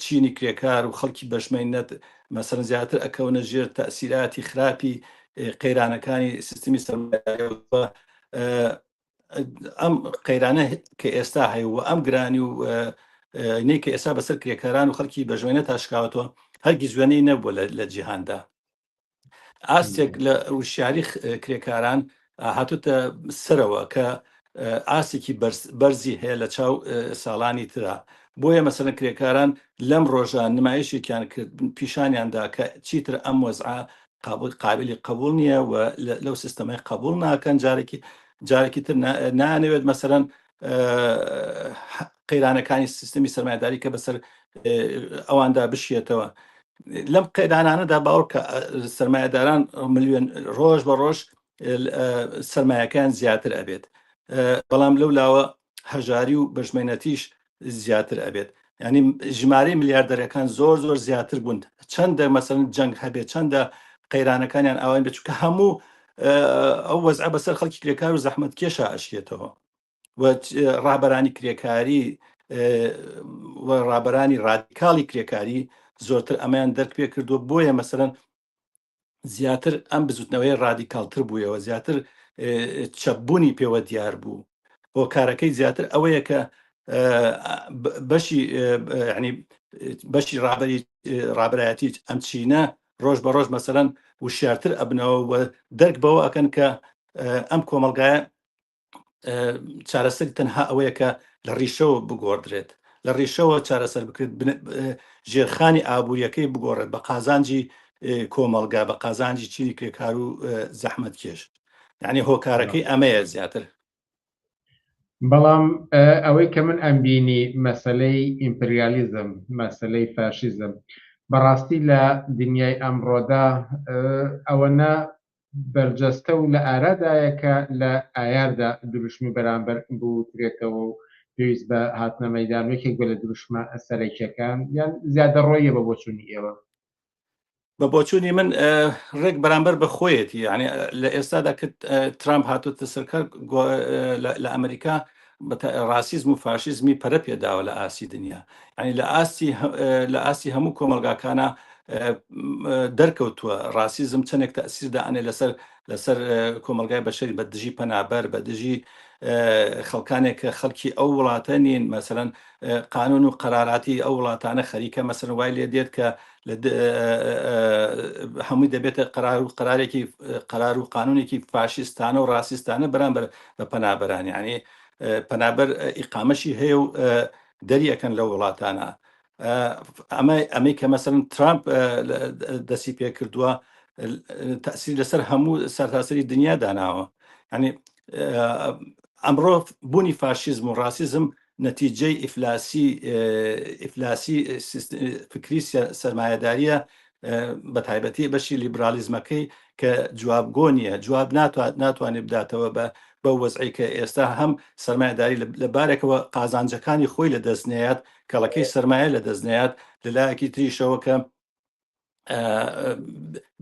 چینی کرێکار و خەڵکی بەشمێنەت مەسەرەن زیاتر ئەکەونە ژێر تەسیراتی خراپی قەیرانەکانی سیستمی سەرمایه‌داری ئەم قەیرانە کە ئێستا هەیە ئەم گرانی و نەی کە ئێستا بەسەر کرێکاران و خەڵکی بەژمێنە تاشکاوەتەوە هەرگیز وێنەی نەبووە لە جیهاندا. ئاستێک لە وشیاری کرێکاران هاتوتە سەرەوە کە ئاسێکی بەرزی هەیە لە چاو ساڵانی ترا. بۆیە مەسەرەن کرێکاران لەم ڕۆژان نمایشێکیان کرد پیشانیاندا کە چیتر ئەم وەزعە قابلی قبول نییە و لەو سیستەمەی قبول ناکەن جارێکی تر نانەوێت مەسەرەن قەیرانەکانی سیستمی سەرمایه‌داری کە بەسەر ئەواندا بشێتەوە. لەم قەیرانانەدا باوەڕ کە سەرمایه‌داران ملیۆن ڕۆژ بە ڕۆژ سەرمایەکان زیاتر ئەبێت، بەڵام لەولاوە هەژاری و بەشمێنەتیش زیاتر ئەبێت. ینی ژمارەی ملیاردەرەکان زۆر زیاتر بوون. چەندە مەسەرەن جەنگ هەبێت چەندە قەیرانەکانیان ئاوان بێت چونکە هەموو ئەو وەزعە بەسەر خەڵکی کرێکار و زەحمەت کێشە ئەشکێتەوە و ڕابەرانی کرێکاری و ڕابەرانی ڕادیکاڵی کرێکاری زۆرتر ئەمەیان دەرک پێ کردووە. بۆیە مەسەرەن زیاتر ئەم بزوتنەوەی ڕادیکاڵتر بوویەوە، زیاتر چەپبوونی پێوە دیار بوو. هۆکارەکەی زیاتر ئەوەیە کە بەشی ڕابەرایەتی ئەم چینە ڕۆژ بە ڕۆژ مەسەرەن وشیارتر ئەبنەوە و دەرک بەوە ئەکەن کە ئەم کۆمەلگایە چارەسەری تەنها ئەوەیە کە لە ڕیشەوە بگۆڕدرێت، لە ڕیشەوە چارەسەر بکرێت، ژێرخانی ئابوووریەکەی بگۆڕێت بە قازانجی کۆمەلگا بە قازانجی چینی کرێکار و زەحمەت کێش. یعنی هۆکارەکەی ئەمەیە زیاتر. بەڵام ئەوەی کە من ئەمبینی مەسلەی ئیمپریالیزم مەسلەی فاشیزم بەڕاستی لە دنیای ئەمڕۆدا ئەوەنە بەرجەستە و لە ئارادایە کە لە ئایاردا دروشمی بەرامبەر بووترێتەوە و پێویست بە هاتنە مەیدان وەکێک بە لە دروشمە سەرەکیەکان یان زیادە ڕۆیە بە بۆچوونی ئێوە؟ بە بۆچوونی من ڕێک بەرامبەر بە خۆیەتی، یعنی لە ئێستادا کە ترامپ هاتوتە سەرکار لە ئەمریکا ڕاسیزم و فاشیزمی پەرە پێداوە لە ئاسی دنیا، ینی لە ئاسی هەموو کۆمەلگاکانە دەرکەوتووە ڕاسیزم چەندێک تەسیردا ئەنێ لەسەر کۆمەلگای بەشەری بە دژی پەنابەر بە دژی خەڵکانێک کە خەڵکی ئەو وڵاتە نین مەسەرەن قانون و قەراراتی ئەو وڵاتانە خەریکە مەسەر وای لێ دێت کە هەمووی دەبێتە قەرار و قانونێکی فاشیستانە و ڕاستیستانە بەرامبەر بە پەنابەران یعنی پەنابەر ئیقامەشی هەیە و دەریەکەن لە وڵاتانە ئەمەی کە مەسەرن ترامپ دەستی پێ کردووە تەسیر لەسەر هەموو سەرتاسەری دنیا داناوە ینی ئەمڕۆ بوونی فاشیزم و ڕاسیزم نەتیجەی ئیفلاسی فکری سەرمایەداریە بە تایبەتی بەشی لیبرالیزمەکەی کە جوابگۆ نیە جواب ناتوانێت بداتەوە بە وەزعی کە ئێستا هەم سەرمایەداری لە بارێکەوە قازانجەکانی خۆی لە دەستنێت کەڵەکەی سەرمایە لە دەستنێت لەلایەکی تریشەوە کە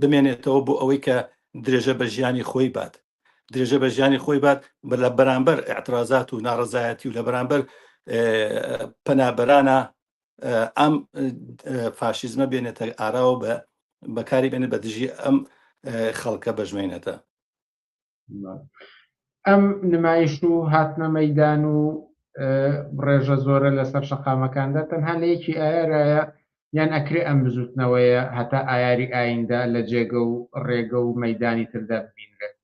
بمێنێتەوە بۆ ئەوەی کە درێژە بە ژیانی خۆی بات درێژە بە ژیانی خۆی بات لە بەرامبەر ئاعترازات و ناڕەزایەتی و لە بەرامبەر پەنابەرانە ئەم فاشیزمە بێنێتە ئاراوە بەکاری بێنێت بە دژی ئەم خەڵکە بەژمێنێتە ئەم نمایش و هاتنە مەیدان و ڕێژە زۆرە لەسەر شەقامەکاندا تەنها لە یەکی ئایارایە یان ئەکرێ ئەم بزوتنەوەیە هەتا ئایاری ئایندا لە جێگە و ڕێگە و مەیدانی تردا ببینرێت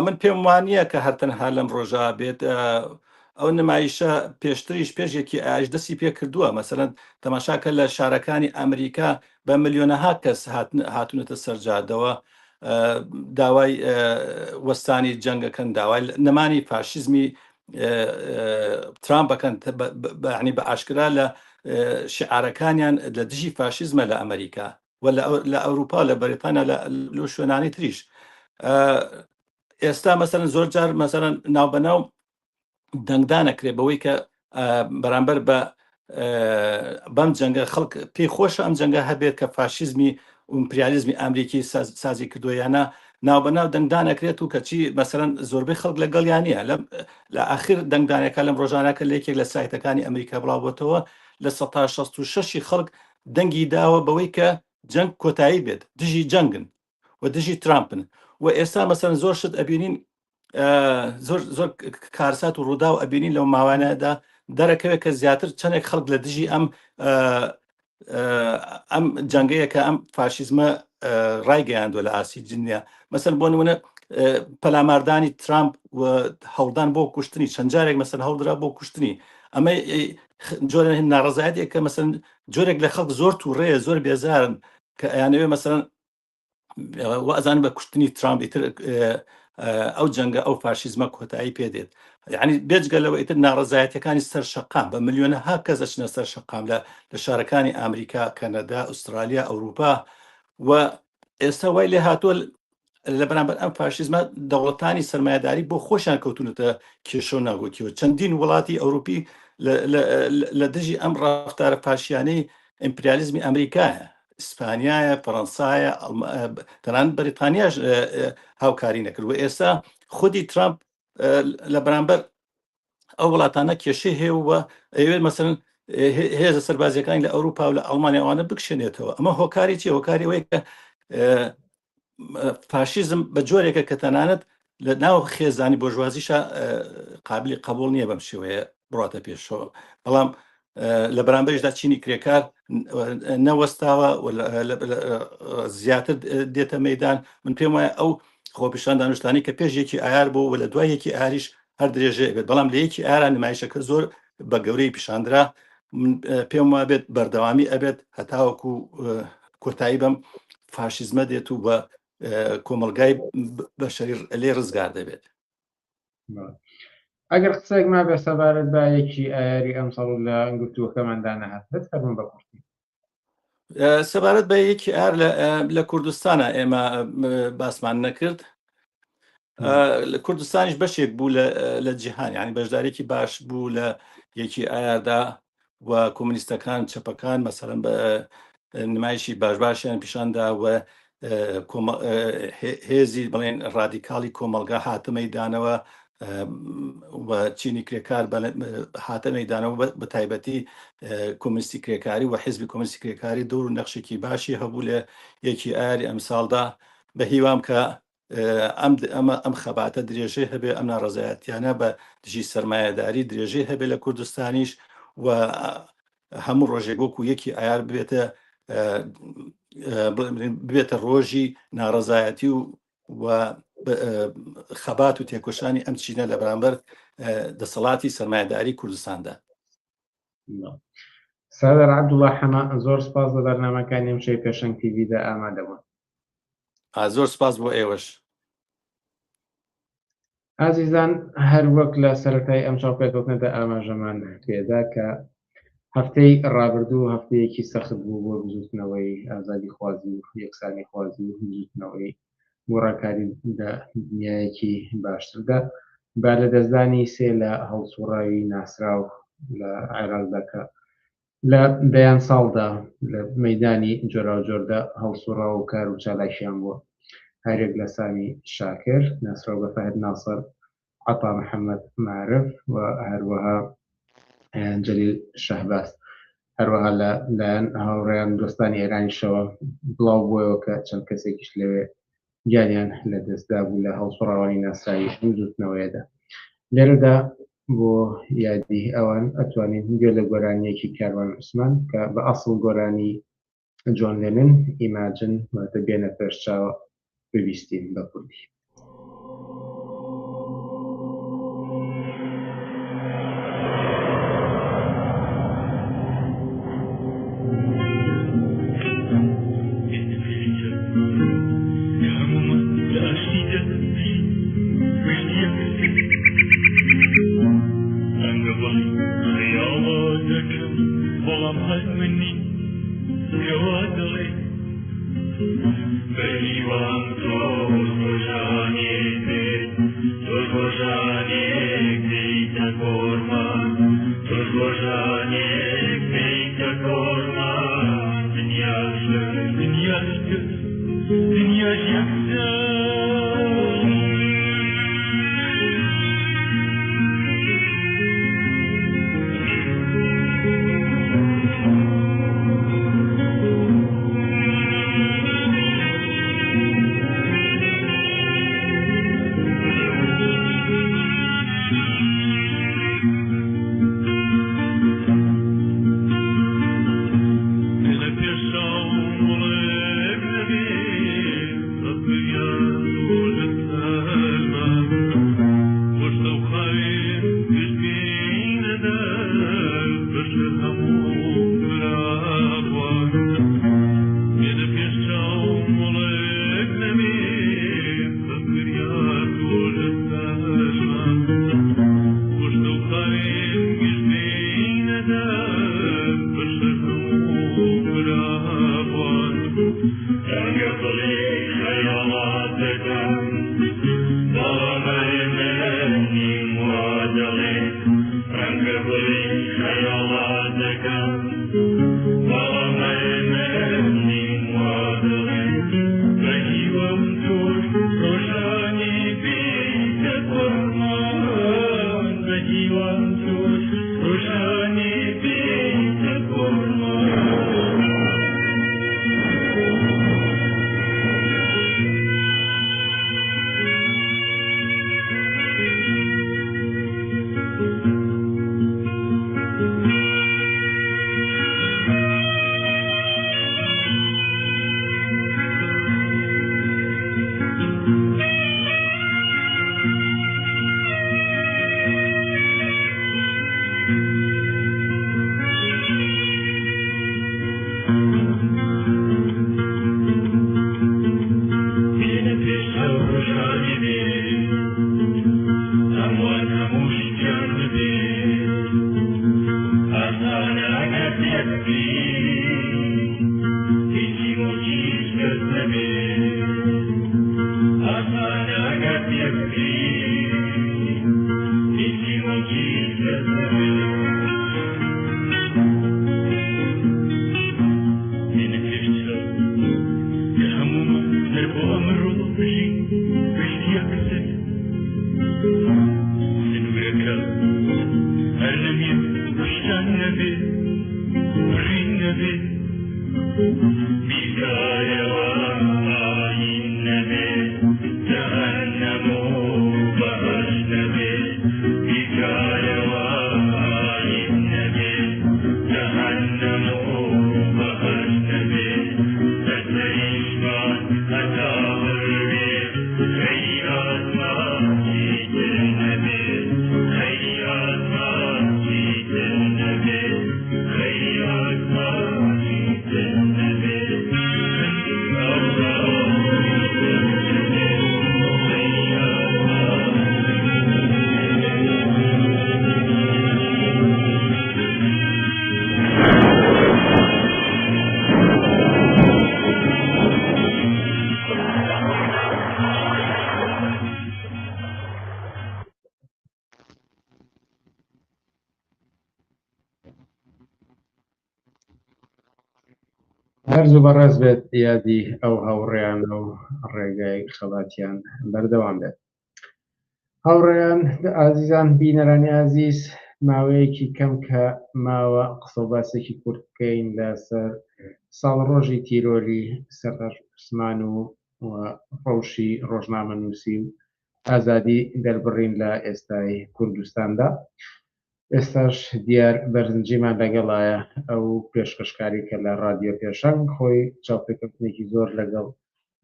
من پێم وانە کە هەرتەنها لەم ڕۆژە بێت ئەو نمایشە پێشتریش پێشێکی ئاش دەستی پێ کردووە مەسەرەن تەماشاکە لە شارەکانی ئەمریکا بە ملیۆنەها کەس هاتونەتە سەرجادەوە داوای وەستانی جەنگەکەن داوای نەمانی فاشیزمی ترامپەکەن ینی بە ئاشکرا لە شعارەکانیان لە دژی فاشیزمە لە ئەمریکا و لە ئەوروپا لە بەریتانیا لە شوێنانی تریش ئێستا مەسەرەن زۆر جار مەسەرەن ناوبەناو دەنگدانەکرێ بەوەی کە بەرامبەر بە بەم جەنگە خەڵک پێی خۆشە ئەم جەنگە هەبێت کە فاشیزمی و ئیمپریالیزمی ئەمریکی سازی کردویانە ناوبەناو دەنگدانەکرێت و کەچی مەسەرەن زۆربەی خەڵک لەگەڵیانە لە ئاخر دەنگدانەکە لەم ڕۆژانەکە لە یەکێک لە سایتەکانی ئەمریکا بڵاوبووەوە لە 1966 خەڵک دەنگی داوە بەوەی کە جەنگ کۆتایی بێت دژی جەنگن و دژی ترامپن و ئێستا مەسەرەن زۆر شت ئەبینین زۆر کارسات و ڕوودا و ئەبینین لەو ماوانەدا دەرەکەوێت کە زیاتر چەندێک خەڵک لە دژی ئەم جەنگەیە کە ئەم فاشیزمە ڕایگەیاندوە لە ئاسی جنیا مەسەن بۆ نمونە پەلاماردانی ترامپ و هەوڵدان بۆ کوشتنی چەند جارێک مەسەن هەوڵدرا بۆ کوشتنی ئەمە جۆرە ناڕەزایەتێک کە مەسەن جۆرێک لە خەڵک زۆر تووڕێە زۆر بێزارن کە ئەیانەوێ مەسەن وەزان بە کوشتنی ترامپ ئیتر ئەو جەنگە ئەو فاشیزمە کۆتایی پێدێت یعنی بێجگە لەوە ئیتر ناڕەزایەتەکانی سەر شەقام بە ملیۆنەها کەس دەچنە سەر شەقام لە شارەکانی ئامریکا کەنەدا ئوسترالیا ئەوروپا و ئێستا وای لێ هاتووە لە بەرامبەر ئەم فاشیزمە دەوڵەتانی سەرمایه‌داری بۆ خۆشیان کەوتونەتە کێشە و ناگۆکیەوە چەندین وڵاتی ئەوروپی لە دژی ئەم ڕافتارە پاشیانەی ئیمپریالیزمی ئەمریکایە ئیسپانیایە فەڕەنسایە تەنانەت بەریتانیاش هاوکاری نەکرد و ئێستا خودی ترامپ لە بەرامبەر ئەو وڵاتانە کێشەی هەیە ئەوێت مەسەرەن هێزە سەربازیەکانی لە ئەوروپا و لە ئەڵمانیا ئەوانە بکشێنێتەوە ئەمە هۆکاری چی هۆکاری ئەوەیە کە فاشیزم بە جۆرێکە کە تەنانەت لە ناو خێزانی بۆژوازیشە قابلی قبول نییە بەم شێوەیە بڕاتە پێشەوە بەڵام لە بەرامبەرشدا چینی کرێکار نەوەستاوە زیاتر دێتە مەیدان من پێم وایە ئەو خۆپیشان دانوشتانی کە پێشێکی ئایار بوو و لە دوای یەکی ئاریش هەر درێژێ بێت بەڵام لە یەکی ئارا نمایشەکە زۆر بە گەورەی پیشاندرا پێم وا بێت بەردەوامی ئەبێت هەتاوەکو کۆتایی بەم فاشیزمە دێت و بە کۆمەلگای بەشەری لێ ڕزگار دەبێت ئەگەر قسەێک ما بێ سەبارەت با یەکی ئایاری ئەمسەڵ لە گفتووەکەماندانە هات فەرموون بە کورتی سەبارەت بە یەکی ئار لە کوردستانە ئێمە باسمان نەکرد لە کوردستانیش بەشێک بوو لە جیهان ینی بەشدارێکی باش بوو لە یەکی ئایاردا و کۆمونیستەکان چەپەکان مەسەرەن بە نمایشی باشباشیان پیشاندا و هێزی بڵێن ڕادیکاڵی کۆمەلگا هاتە مەیدانەوە و چینی کرێکار هاتە مەیدانەوە بە تایبەتی کۆمونیستی کرێکاری و حیزبی کۆمونیستی کرێکاری دەور و نەخشێکی باشی هەبوو لە یەکی ئایاری ئەمساڵدا بە هیوام کە ئەم خەباتە درێژەی هەبێ ئەم ناڕەزایەتیانە بە دژی سەرمایەداری درێژەی هەبێ لە کوردستانیش و هەموو ڕۆژێک وەکو یەکی ئایار ببێتە ڕۆژی ناڕەزایەتی و خەبات و تێکۆشانی ئەم چینە لە بەرامبەر دەسەڵاتی سەرمایەداری کوردستاندا. سادار عەبدوڵڵا حەما، زۆر سپاس بە بەرنامەکانی ئەم شەوی پێشەنگ تیڤیدا ئامادەبوون. زۆر سپاس بۆ ئێوەش. ئازیزان، هەر وەک لە سەرەتای ئەم چاوپێکەوتنەدا ئاماژەمان پێدا کە هەفتەی ڕابردوو هەفتەیەکی سەخت بوو بۆ بزوتنەوەی ئازادی خوازی و یەکسانی خوازی و بزوتنەوەی گۆڕانکاری لە دنیایەکی باشتردا با لە دەستدانی سێ لە هەڵسوڕاوی ناسراو لە عێراقدا کە لە دەیان ساڵدا لە مەیدانی جۆراوجۆردا هەڵسوڕا و کار و چالاکیان بووە. هەرێک لە سامی شاکر، ناسراو بە فەهد ناسر، عەتا محەممەد معرف و هەروەها جەلیل شەهباز، هەروەها لەلایەن هاوڕێیان دۆستانی ئێرانیشەوە بڵاو بووەوە کە چەند کەسێکیش لەوێ گیانیان لە دەستدا بوو لە هەڵسوڕاوانی ناسراوی بزوتنەوەیەدا. لێرەدا بۆ یادی ئەوان ئەتوانین گوێ لە گۆرانیەکی کاروان عوسمان کە بە ئەسڵ گۆرانی جۆن لێنن ئیماجن واتە بێنە پێشچاوە ببیستین بە کوردی. Bikaya wa ayin nabe هەرزوو بەڕێز بێت یادی ئەو هاوڕێیان و ڕێگای خەڵاتیان بەردەوام بێت. هاوڕێیان ئازیزان، بینەرانی ئازیز، ماوەیەکی کەم کە ماوە قسە و باسێکی کورت بکەین لەسەر ساڵڕۆژی تیرۆری سەردار عوسمان و ڕەوشی ڕۆژنامەنووسی و ئازادی دەربڕین لە ئێستای کوردستاندا. ئێستاش دیار بەرزنجیمان لەگەڵایە ئەو پێشکەشکاری کە لە رادیۆ پێشەنگ خۆی چاوپێکەوتنێکی زۆر لەگەڵ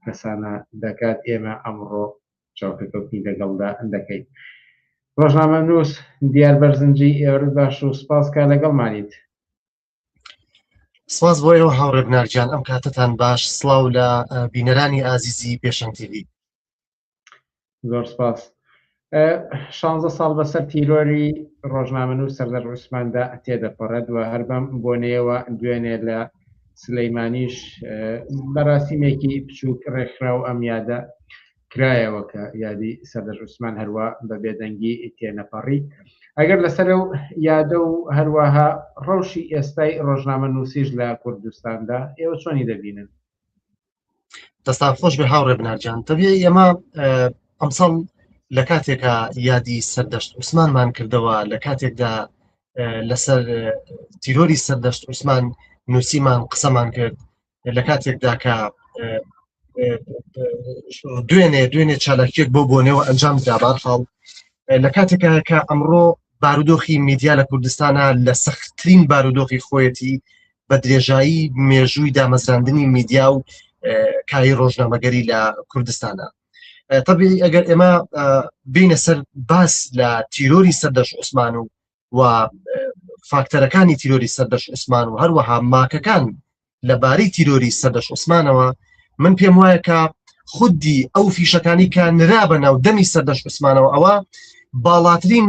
کەسانە دەکات. ئێمە ئەمڕۆ چاوپێکەوتنی لەگەڵدا دەکەین. ڕۆژنامەنووس دیار بەرزنجی، ئێوە باش و سپاس کە لەگەڵمانیت. سپاس بۆ ئێوە هاوڕێ بنارجان، ئەم کاتتان باش. سڵاو لە بینەرانی ئازیزی پێشەنگ تیڤی. زۆر سپاس. 16 ساڵ بەسەر تیرۆری ڕۆژنامەنووس سەردار عوسماندا تێدەپەڕێت و هەر بەم بۆنەیەوە دوێنێ لە سلەیمانیش بەراسیمێکی بچووک ڕێکخراو ئەم یادە کرایەوە کە یادی سەردار عوسمان هەروە بە بێدەنگی تێنەپەڕی. ئەگەر لەسەر ئەو یادە و هەروەها ڕەوشی ئێستای ڕۆژنامەنووسیش لە کوردستاندا ئێوە چۆنی دەبینن؟ دەستان خۆش بێ هاوڕێ بنارجان. تەبیە ئێمە ئەمساڵ لە کاتێکە یادی سەردەشت عوسمانمان کردەوە، لە کاتێکدا لەسەر تیرۆری سەردەشت عوسمان نووسیمان قسەمان کرد، لە کاتێکدا کە دوێنێ چالاکیەک بۆ بۆنەوە ئەنجام درا. بارحاڵ لە کاتێکە کە ئەمڕۆ بارودۆخی میدیا لە کوردستانە لە سەختترین بارودۆخی خۆیەتی بە درێژایی مێژووی دامەزراندنی میدیا و کاری ڕۆژنامەگەری لە کوردستانە. طبعی ئەگەر ئێمە بینە سەر باس لە تیرۆری سەردەشت عوسمان و فاکتەرەکانی تیرۆری سەردەشت عوسمان و هەروەها ماکەکان لەبارەی تیرۆری سەردەشت عوسمانەوە، من پێم وایە کە خودی ئەو فیشەکانی کە نرابە ناو دەمی سەردەشت عوسمانەوە ئەوە باڵاترین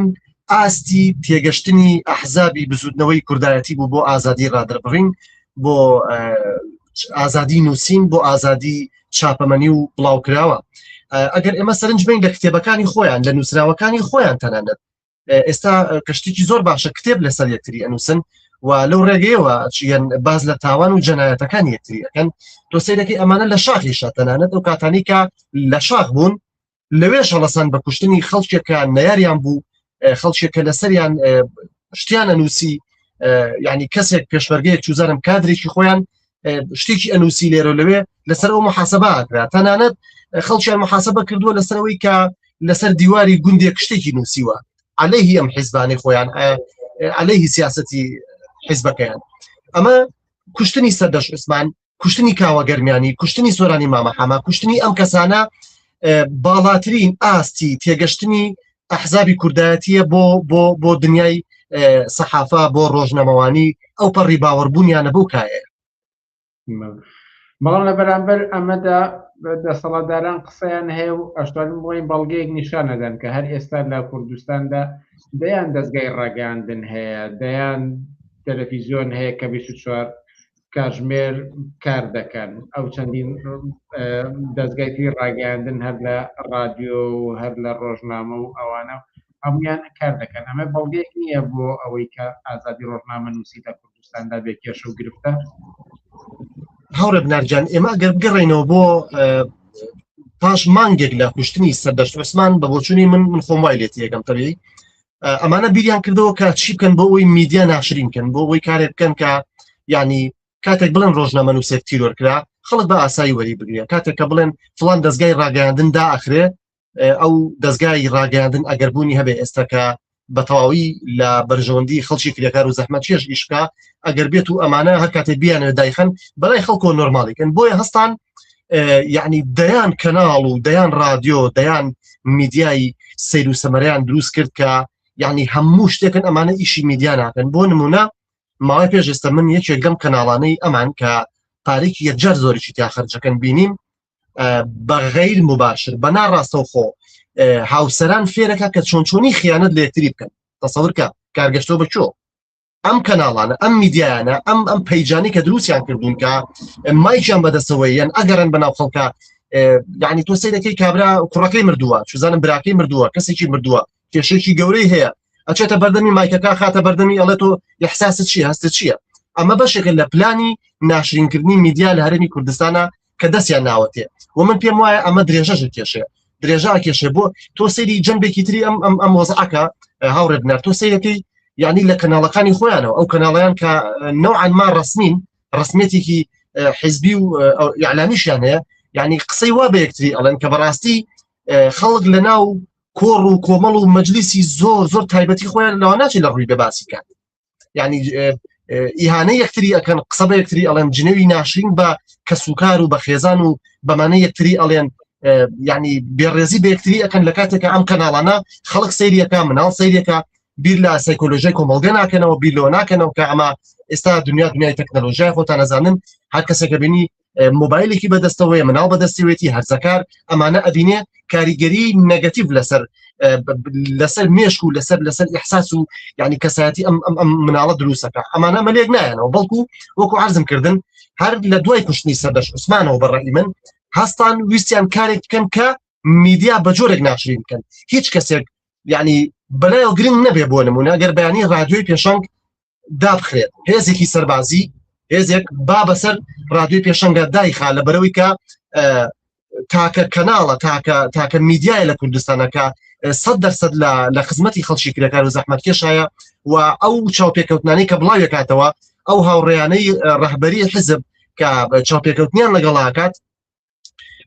ئاستی تێگەشتنی ئەحزابی بزودنەوەی کوردایەتی بوو بۆ ئازادی ڕادربڕین، بۆ ئازادی نووسین، بۆ ئازادی چاپەمەنی و بڵاوکراوە. ئەگەر ئێمە سەرنج بین لە کتێبەکانی خۆیان، لە نووسراوەکانی خۆیان تەنانەت ئێستا کەشتێکی زۆر باشە کتێب لەسەر یەکتری ئەنووسن و لەو ڕێگەیەوە چیان باز لە تاوان و جەنایەتەکان یەکتری ئەەکەن. تۆ سەیرەکەی ئەمانە لە شاخیشە تەنانەت ئەو کاتانی کە لە شاخ بوون لەوێش هەڵەسان بە کوشتنی خەڵکێکە نەیاریان بوو، خەڵکێکە لەسەریان شتیان ئەنووسی، یعنی کەسێک پێشمەرگەیەک چوزانم کادرێکی خۆیان شتێکی ئەنووسی لێرە لەوێ لەسەر ئەو محاسبە ئاکرا. تەنانەت خەڵکیان محاسبە کردووە لەسەرەوەی کە لەسەر دیواری گوندێک شتێکی نووسیوە عەلەیهی ئەم حیزبانەی خۆیان، عەلەیهی سیاسەتی حیزبەکەیان. ئەمە کوشتنی سەردەشت عوسمان، کوشتنی کاوەگەرمیانی، کوشتنی سۆرانی مامەحەمە، کوشتنی ئەم کەسانە باڵاترین ئاستی تێگەشتنی ئەحزابی کوردایەتیە بۆ دنیای سەحافە، بۆ ڕۆژنەمەوانی. ئەو پەڕی باوەڕبوونیانە بەو کایە. بەڵام لە بەرامبەر ئەمەدا دەسەڵاتداران قسەیان هەیە و ئەشتوانم بۆی بەڵگەیەک نیشانەدەن کە هەر ئێستا لە کوردستاندا دەیان دەستگای ڕاگەاندن هەیە، دەیان تەلەڤیزیۆن هەیە کە 24 کاتژمێر کار دەکەن. ئەو چەندین دەستگای ڕاگەاندن هەر لە رادیۆ و هەر لە ڕۆژنامە و ئەوانە هەمویان کار دەکەن. ئەمە بەڵگەیەک نییە بۆ ئەوەی کە ئازادی ڕۆژنامەنووسی لە کوردستاندا بێ کێشە و گرفتە؟ هاوڕێ بنارجان، ئێمە ئەگەر بگەڕێنەوە بۆ پاش مانگێک لە کوشتنی سەردەشت عوسمان بە بۆچوونی من خۆم وای لێت یەکەم تەبیعی ئەمانە بیریان کردەوە کە چی بکەن بۆ ئەوی میدیا ناشرین بکەن، بۆ ئەوەی کارێک بکەن کە یعنی کاتێک بڵێن ڕۆژنامەنووسێک تیرۆر کرا خەڵک بە ئاسایی وەری بگرێ، کاتێک کە بڵێن فڵان دەستگای ڕاگەاندن دائەخرێ ئەو دەستگای ڕاگەاندن ئەگەر بوونی هەبێ ئێستا کە بە تەواوی لە بەرژەوەندی خەڵکی کرێکار و زەحمەتکێش ئیشکا ئەگەر بێت و ئەمانە هەر کاتێک بیانە دایخەن بەلای خەڵکۆ نۆرماڵیکەن بۆیە هەستان یعنی دەیان کەناڵ و دەیان رادیۆ دەیان میدیای سیر و سەمەرەیان دروست کرد کە یعنی هەموو شتێکن ئەمانە ئیشی میدیا ناکەن بۆ نمونە ماوەی پێش ئێستا من یەکێک لەم کەناڵانەی ئەمان کە پارێکی یەکجار زۆریی تیا خەرجەکەن بینیم بە غەیر مباشر بە ناڕاستەوخۆ هاوسەران فێرەکە کە چۆنچۆنی خیانەت لە یەکتری بکەن تەسەورکە کارگەشتۆ بەچۆ ئەم کەناڵانە ئەم میدیایانە ئەم پەیجانی کە دروستیان کردوون کە مایکیان بەدەستەوەیەن ئەگەرن بەناو خەڵکە یعنی تۆ سەیرەکەی کابرا کوڕەکەی مردووە چزانم براکەی مردووە کەسێکی مردووە کێشێکی گەورەی هەیە ئەچێتە بەردەمی مایکەکە خاتە بەردەمی ئەڵێ تۆ ئیحساست چیە هەستت چییە ئەمە بەشێکە لە پلانی ناشرینکردنی میدیا لە هەرێمی کوردستانە کە دەستیان ناوەتێ و من پێم وایە ئەمە درێژەش کێشەیە درێژا کێشێ بۆ تۆ سەیری جەنبێکی تری ئەم وەزعەکە هاوڕێ بنار تۆ سەیرەکەی یعنی لە کەناڵەکانی خۆیانەوە ئەو کەناڵیان کە نوعا ما ڕسمین ڕسمێتێکی حزبی و ئیعلامیشیان هەیە یعنی قسەی وا بە یەکتری ئەڵێن کە بەڕاستی خەڵک لە ناو کۆڕ و کۆمەڵ و مەجلیسی زۆر تایبەتی خۆیان لەوە ناچێت لە ڕووی بە باسی کات یعنی ئیهانەی یەکتری ئەکەن قسە بە یەکتری ئەڵێن جنەوی ناشرین بە کەسوکار و بە خێزان و بەمانە یەکتری ئەڵێن یعنی بێڕێزی بە یەکتری ئەکەن لە کاتێکە ئەم کەناڵانە خەڵک سەیریەکە مناڵ سەیریەکە بیر لە سایکۆلۆژیای کۆمەڵگە ناکەنەوە بیر لەوە ناکەنەوە کە ئەمە ئێستا دنیای تەکنەلۆژیای خۆتان نەزانن هەر کەسێکە بینی مۆبایلێکی بەدەستەوەیە مناڵ بەدەستێتی هەرزەکار ئەمانە ئەبینێ کاریگەری نەگەتیڤ لەسەر مێشک و لەسەر ئیحساس و یعنی کەسایەتی ئەم مناڵە دروستەکە ئەمانە مەلێک نایەنەوە بەڵکو وەکو عەرزم کردن هەر لە دوای کوشتنی سەردەش عوسمانەوە بەڕێی من هەستان ویستیان کارێک بکەن کە میدیا بە جۆرێک ناشرین بکەن هیچ کەسێک یعنی بەلایەوە گرنگ نەبێ بۆ نمونە ئەگەر بەیانی رادیۆی پێشەنگ دابخرێت هێزێکی سەربازی هێزێک با بەسەر رادیۆی پێشەنگە دایخا لە بەرەوەی کە تاکە کەناڵە تاکە میدیایە لە کوردستانەکە 100% لە خزمەتی خەڵکی کرێکار و زەحمەتکێشایە و ئەو چاوپێکەوتنانەی کە بڵاوی کاتەوە ئەو هاوڕێیانەی ڕەهبەری حزب کە چاوپێکەوتنیان لەگەڵاکات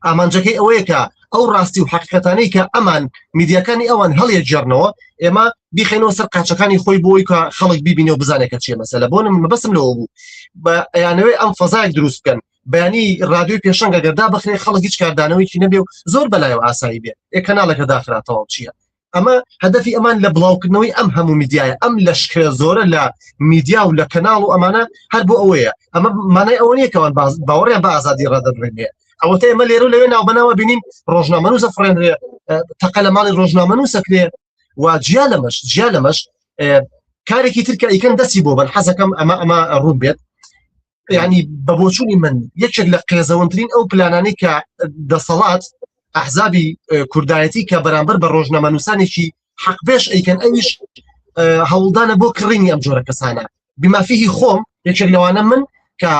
ئامانجەکەی ئەوەیە کە ئەو ڕاستی و حقیقەتانەی کە ئەمان میدیاکانی ئەوان هەڵیە جێرنەوە ئێمە بیخێنەوە سەر قاچەکانی خۆی بۆی کە خەڵک بیبینێ و بزانێت کە چیە مەسەلە بۆ بەسم لەوە بوو بە ئەیانەوەی ئەم فەزایەک دروست بکەن بەیانی رادیۆی پێشەنگە گەردا بخرێ خەڵک هیچ کاردانەوەیکی نەبێ و زۆر بەلایەوە ئاسایی بێ کەناڵەکە داخراتەوە چییە ئەمە هەدەفی ئەمان لە بڵاوکردنەوەی ئەم هەموو میدیایە ئەم لەشکرە زۆرە لە میدیا و لە کەناڵ و ئەمانە هەر بۆ ئەوەیە ئەمە مانای ئەوە نیە کەوان باوەڕیان بە ئازادی ڕادەبرێنێ ئەوەتە ئێمە لێرە لەوێ ناوبەناوە بینین ڕۆژنامەنووسە فڕێنرێ تەقە لە ماڵی ڕۆژنامەنووسەکرێ و جیا لەمەش کارێکی ترکە ئیکەن دەستی بۆ بن حەزەکەم ئەمە ڕوون بێت یعنی بە بۆچوونی من یەکێک لە قێزەوەترین ئەو پلانانەی کە دەسەڵات ئەحزابی کوردایەتی کە بەرامبەر بە ڕۆژنامەنووسانێکی حەقبێش ئەیکەن ئەویش هەوڵدانە بۆ کڕینی ئەم جۆرە کەسانە بیمافیهی خۆم یەکێک لەوانە من کە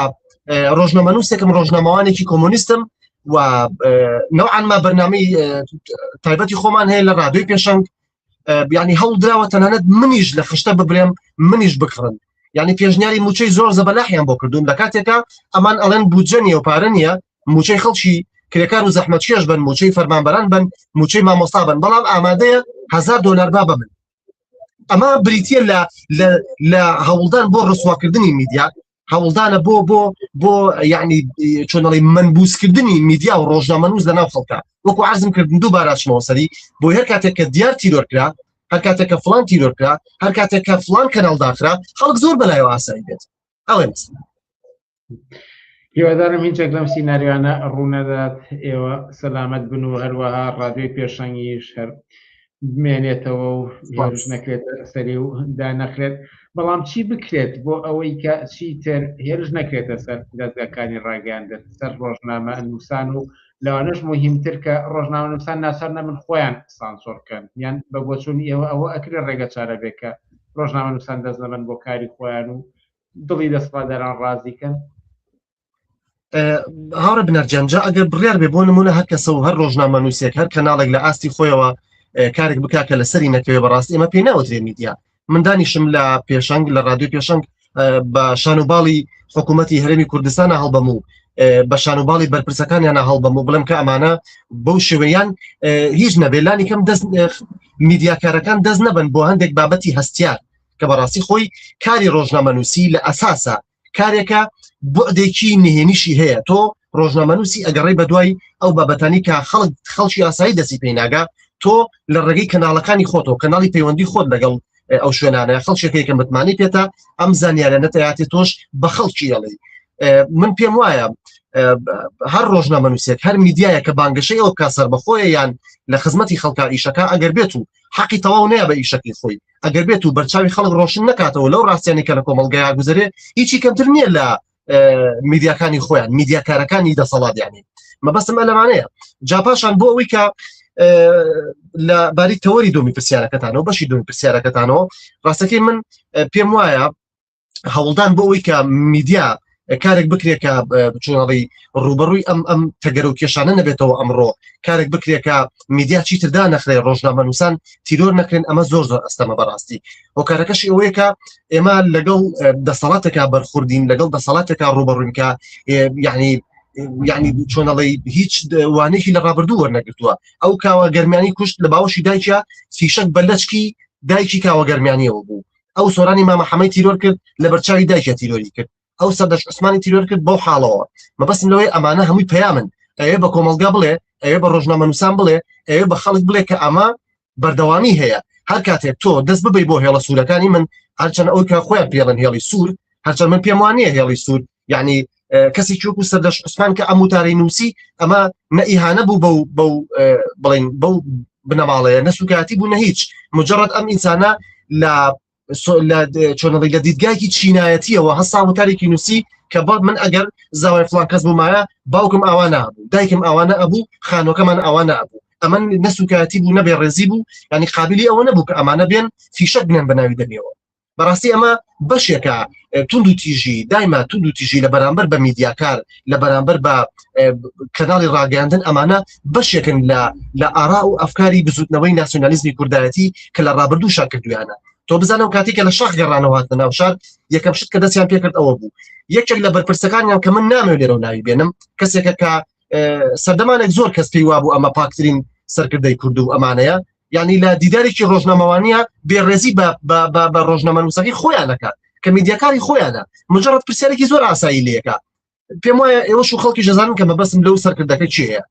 ڕۆژنامەنووسێکم ڕۆژنامەوانێکی کۆمۆنیستم و نوعا ما بەرنامەی تایبەتی خۆمان هەیە لە رادیۆی پێشەنگ یعنی هەوڵدراوە تەنانەت منیش لە خشتە ببرێم منیش بکڕن یعنی پێشنیاری موچەی زۆر زەبەلاحیان بۆ کردوون لە کاتێکە ئەمان ئەڵێن بودجە نیە و پارە نییە موچەی خەڵکی کرێکار و زەحمەتکێش بن موچەی فەرمانبەران بن موچەی مامۆستا بن بەڵام ئامادەیە $1000 با ببن ئەمە بریتە لە هەوڵدان بۆ ڕسواکردنی میدیا هەوڵدانە بۆ یعنی چۆنەڵی منبوسکردنی میدیا و ڕۆژنامەنووس لە ناو خەڵکە وەکو عەرزم کردن دوو باراچمەوە سەری بۆ هەر کاتێک کە دیار تیرۆرکرا هەر کاتێک کە فڵان تیرۆرکرا هەر کاتێک کە فڵان کەناڵ داخرا خەڵک زۆر بەلایەوە ئاسایی بێت ئەوێ هیوادارم هیچێک لەم سیناریوانە ڕوونەدات ئێوە سەلامەت بن و هەروەها ڕادیۆی پێشەنگیش هەر بمێنێتەوە و هێرش نەکرێت سەری و دانەخرێت بەڵام چی بکرێت بۆ ئەوەی کە چیتر هێرش نەکرێتە سەر دەستگاکانی ڕاگەاندن سەر ڕۆژنامە نووسان و لەوانەش مهمتر کە ڕۆژنامە نووسان ناسەر نەبن خۆیان سانسۆرکەن یان بە بۆچوونی ئێوە ئەوە ئەکرێت ڕێگە چارە بێت کە ڕۆژنامە نووسان دەست نەبن بۆ کاری خۆیان و دڵی دەستپادەران ڕازیکەن هاوڕە بنەرجەنجا ئەگەر بڕیار بێ بۆ نمونە هەر کەسە و هەر ڕۆژنامە نووسێک هەر کەناڵێک لە ئاستی خۆیەوە کارێک بکا کە لەسەری نەکەوێ بەڕاستی ئێمە پێی ناوترێ میدیا من دانیشم لە پێشەنگ لە رادیۆ پێشەنگ بە شانوباڵی حکوومەتی هەرێمی کوردستانە هەڵبەم و بە شانوباڵی بەرپرسەکانیانە هەڵبەم و بڵم کە ئەمانە بەو شێوەیان هیچ نەبێ لانی کەم میدیاکارەکان دەست نەبن بۆ هەندێک بابەتی هەستیار کە بەڕاستی خۆی کاری ڕۆژنامەنووسی لە ئەساسە کارێکە بۆدێکی نهێنیشی هەیە تۆ ڕۆژنامەنووسی ئەگەڕێی بە دوای ئەو بابەتانی کە خەڵکی ئاسایی دەستی پێیناگا تۆ لە ڕێگەی کەناڵەکانی خۆتەوە کەناڵی پەیوەندی خۆت لەگەڵ ئەو شوێنانە خەڵکێکی کە متمانی پێێتە ئەم زانیارە نەتەیاتی تۆش بە خەڵکی ئەڵێ من پێم وایە هەر ڕۆژنامەنووسێک هەر میدیایە کە بانگەشەی ئەو کاسەر بەخۆیە یان لە خزمەتی خەڵکا ئیشەکە ئەگەر بێت و حەقی تەواو نەیە بە ئیشەکەی خۆی ئەگەر بێت و بەرچاوی خەڵک ڕۆشن نکاتەوە لەو ڕاستیانی کە لە کۆمەڵگەیە گوزارێ هیچی کەمتر نییە لە میدیاکانی خۆیان میدیاکارەکانی دەسەڵاتیانی مەبەستم ئەلەمانەیە جاپاشان بۆ ئەوەی کە لە باری تەوەری دۆمی پرسیارەکەتانەوە بەشی دۆمی پرسیارەکەتانەوە ڕاستەکەی من پێم وایە هەوڵدان بۆ ئەوەی کە میدیا کارێک بکرێکە چۆنڵی ڕوبەڕووی ئەم تەگەرە و کێشانە نەبێتەوە ئەمڕۆ کارێک بکرێکە میدیا چیتردا نەخرێ ڕۆژنامەنووسان تیرۆر نەکرێن ئەمە زۆر ئەستەمە بەڕاستی و کارەکەشی ئەوەیە کە ئێمە لەگەڵ دەسەڵاتێکا بەرخوردین لەگەڵ دەسەڵاتێکا ڕوبەڕووینکە یعنی چۆنەڵی هیچ وانێکی لە ڕابردوو وەرنەگرتووە ئەو کاوە گەرمیانی کوشت لە باوەشی دایکە فیشک بەلەچکی دایکی کاوە گەرمیانیەوە بوو ئەو سۆرانی مامەحەمەی تیرۆر کرد لە بەرچاوی دایکە تیرۆری کرد ئەو سەردەش عوسمانی تیرۆر کرد بۆ حاڵەوە مەبەستم لەوەی ئەمانە هەمووی پەیامن ئەوێ بە کۆمەڵگا بڵێ ئەوێ بە ڕۆژنامەنووسان بڵێ ئەوێ بە خەڵک بڵێ کە ئەمە بەردەوامی هەیە هەر کاتێک تۆ دەست ببەی بۆ هێڵە سوورەکانی من هەرچەند ئەوی کە خۆیان پێڵن هێڵی سوور هەرچەند من پێم وانەیە هێڵی سوور یعنی کەسی چووکو سەردەش عوسمان کە ئەم وتارەی نووسی ئەمە نەئیهانە بوو بڵێن بەو بنەماڵەیە نەسوکاتی بوو نە هیچ مجرد ئەم ئینسانە لە چۆنەڵی لە دیدگایکی چینایەتیەوە هەستا وتارێکی نووسی کە من ئەگەر زاوای فڵان کەس بوومایە باوکم ئاوانە بوو دایکم ئاوانە ئەبوو خانۆکەمان ئەوانە ئەبوو ئەمە نەسوکاتی بوو نەبێ ڕێزی بوو ینی قابلی ئەوە نەبوو کە ئەمانە بێن فیشک بنێن بەناوی دەبێەوە بەڕاستی ئەمە بەشێکە تونند و تیژی دایما تونند و تیژی لە بەرامبەر بە میدیاکار لە بەرامبەر بە کەناڵی ڕاگەاندن ئەمانە بەشێکن لە ئارا و ئەفکاری بزوتنەوەی ناسیۆنالیزمی کوردایەتی کە لە ڕابردوو شاکردویانە تۆ بزانم کاتێکە لە شاخ گەڕانەوە هاتنە ناو شار یەکەم شت کە دەستیان پێکرد ئەوە بوو یەکێک لە بەرپرسەکانیان کە من نامەوێت لێرە ناوی بێنم کەسێکە کە سەردەمانێک زۆر کەس پێی وابوو ئەمە پاکترین سەرکردەی کورد و ئەمانەیە یعنی لە دیدارێکی ڕۆژنامەوانیە بێڕێزی بە ڕۆژنامەنووسەکەی خۆیانەکە کە میدیاکاری خۆیانە مجرد پرسیارێکی زۆر ئاسایی لەکە پێم وایە ئێوەش و خەڵکی جەزانن کە مەبەستم لەو سەرکردەکە چییە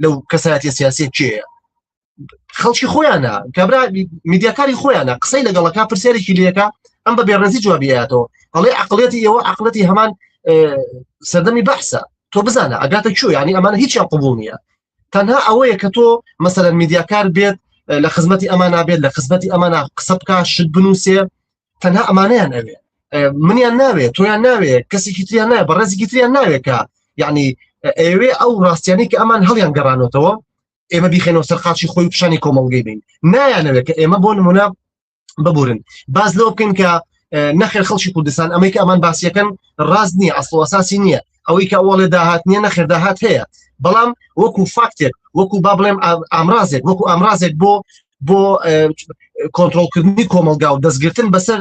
لەو کەسایەتی سیاسی چییە خەڵکی خۆیانە کابرا میدیاکاری خۆیانە قسەی لەگەڵەکە پرسیارێکی لەکە ئەم بە بێڕێزی جوابیایەتەوە هەڵێ عقڵێتی ئێوە عقڵەتی هەمان سەردەمی بەحسە تۆ بزانە ئەگاتە چۆ ینی ئەمانە هیچیان قبول نییە تەنها ئەوەیە کە تۆ مەسەلەن میدیاکار بێت لە خزمەتی ئەمانە بێت لە خزمەتی ئەمانە قسە بکە شت بنووسێ تەنها ئەمانەیان ئەوێ منیان ناوێت تۆیان ناوێت کەسێکی تریان نایە بە ڕێزێکی تریان ناوێت کە یعنی ئەوێ ئەو ڕاستیانی کە ئەمان هەڵیان گەڕانەوە ئێمە بیخێنەوە سەرقاچی خۆی پیشانی کۆمەڵگەی بین نایانەوێت کە ئێمە بۆ نمونە ببورن باز لەوە بکەین کە نەخێر خەڵکی کوردستان ئەمەی کە ئەمان باسیەکەن ڕاست نییە ئەسڵ ئەساسی نییە ئەوەی کە ئەوڵێ داهات نییە نەخێر داهات هەیە بەڵام وەکو فاکتێک وەکو با بڵێم ئامرازێک وەکو ئامرازێک بۆ کۆنتڕۆڵکردنی کۆمەلگا و دەستگرتن بەسەر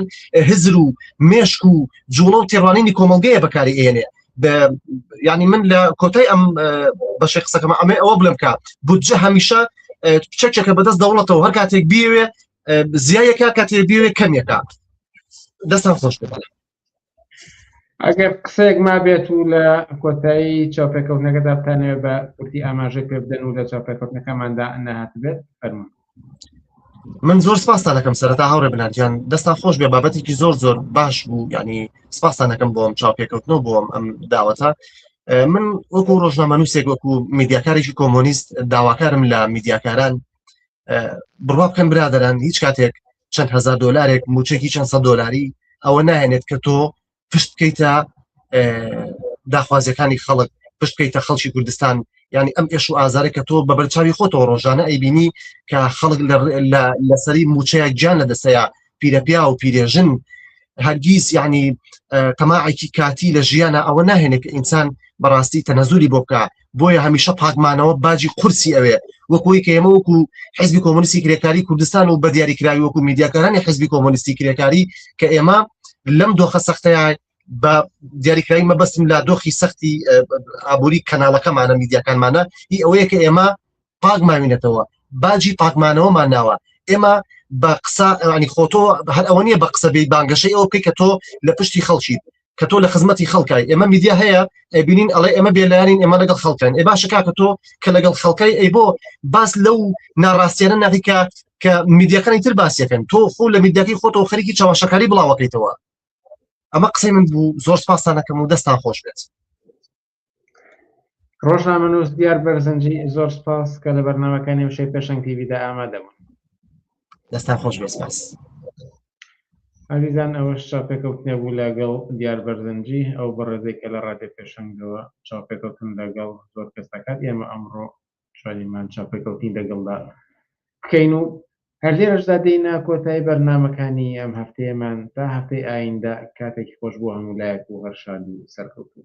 هزر و مێشک و جوڵە و تێڕوانینی کۆمەلگەیە بەکاری ئێنێ ینی من لە کۆتای ئەم بەشێ قسەکەمە ئەمە ئەوە بڵێم کە بودجە هەمیشە چەکێکە بەدەست دەوڵەتەوە هەر کاتێک بیوێ زیایەکە کاتێک بیوێ کەمێکە دەستان خۆش بێت ئەگەر قسەیەک ما بێت و لە کۆتایی چاوپێکەوتنەکەدا بتانەوێت بە کورتی ئاماژەی پێ بدەن و لە چاوپێکەوتنەکەماندا نەهات بێت فەرموون من زۆر سپاسان دەکەم سەرەتا هاوڕێ بناردیان دەستان خۆش بێ بابەتێکی زۆر باش بوو ینی سپاسان دەکەم بۆم چاوپێکەوتنەوە بۆم ئەم داوەتە من وەکو ڕۆژنامەنووسێک وەکو میدیاکارێکی کۆمۆنیست داواکارم لە میدیاکاران بڕوا بکەن برادەران هیچ کاتێک چەند هەزار دۆلارێک موچێکی چەند سەد دۆلاری ئەوە نایەنێت کە تۆ پشت بکەیتە داخوازیەکانی خەڵک پشت بکەیتە خەڵکی کوردستان ینی ئەم ئێش و ئازارێک کە تۆ بە بەرچاوی خۆتەوە ڕۆژانە ئەیبینی کە خەڵک لەسەری موچەیە گیان لە دەستەیە پیرەپیا و پیرێژن هەرگیز ینی تەماعێکی کاتی لە ژیانە ئەوە ناهێنێت کە ئینسان بەڕاستی تەنەزوری بۆ بکە بۆیە هەمیشە پاکمانەوە باجی قورسی ئەوێ وەکوی کە ئێمە وەکو حیزبی کۆمۆنیستی کرێکاری کوردستان و بە دیاریکراوی وەکو میدیاکارانی حیزبی کۆمۆنیستی کرێکاری کە ئێمە لەم دۆخە سەختەیە بە دیاریکراوی مەبەستم لە دۆخی سەختی ئابووری کەناڵەکەمانە میدیاکانمانە هی ئەوەیە کە ئێمە پاک ماوینێتەوە باجی پاکمانەوەمان ناوە ئێمە بە قسە ینی خۆتۆ هەر ئەوە نیە بە قسە بێ بانگەشەی ئەو بکەی کە تۆ لە پشتی خەڵکیت کە تۆ لە خزمەتی خەڵکای ئێمە میدیا هەیە ئەبینین ئەڵێ ئێمە بێلایانین ئێمە لەگەڵ خەڵکان ئێ باشە کاکە تۆ کە لەگەڵ خەڵکای ئەی بۆ باس لەو ناڕاستیانە ناکەی کە میدیاکانی تر باسیەکەن تۆ خۆ لە میدیاکەی خۆتەوە خەریکی چاوەشەکاری بڵاوەکەیتەوە ئەمە قسەی من بوو زۆر سپاسانەکەم و دەستان خۆش بێت ڕۆژنامەنووس دیار بەرزەنجی زۆر سپاس کە لە بەرنامەکانی وشەی پێشەنگ تیڤیدا ئامادەبوون دەستان خۆش بێت سپاس عزیزان ئەوەش چاپێکەوتنە بوو لەگەڵ دیار بەرزەنجی ئەو بەڕێزەی کە لە ڕادیۆ پێشەنگەوە چاپێکەوتن لەگەڵ زۆر کەسەکات ئێمە ئەمڕۆ شاریمان چاپێکەوتنی لەگەڵدا بکەین و هەر لێرەشدا دێینە کۆتایی بەرنامەکانی ئەم هەفتەیەمان تا هەفتەی ئایندا کاتێکی خۆش بۆ هەموو لایەک و هەر شاد و سەرکەوتوو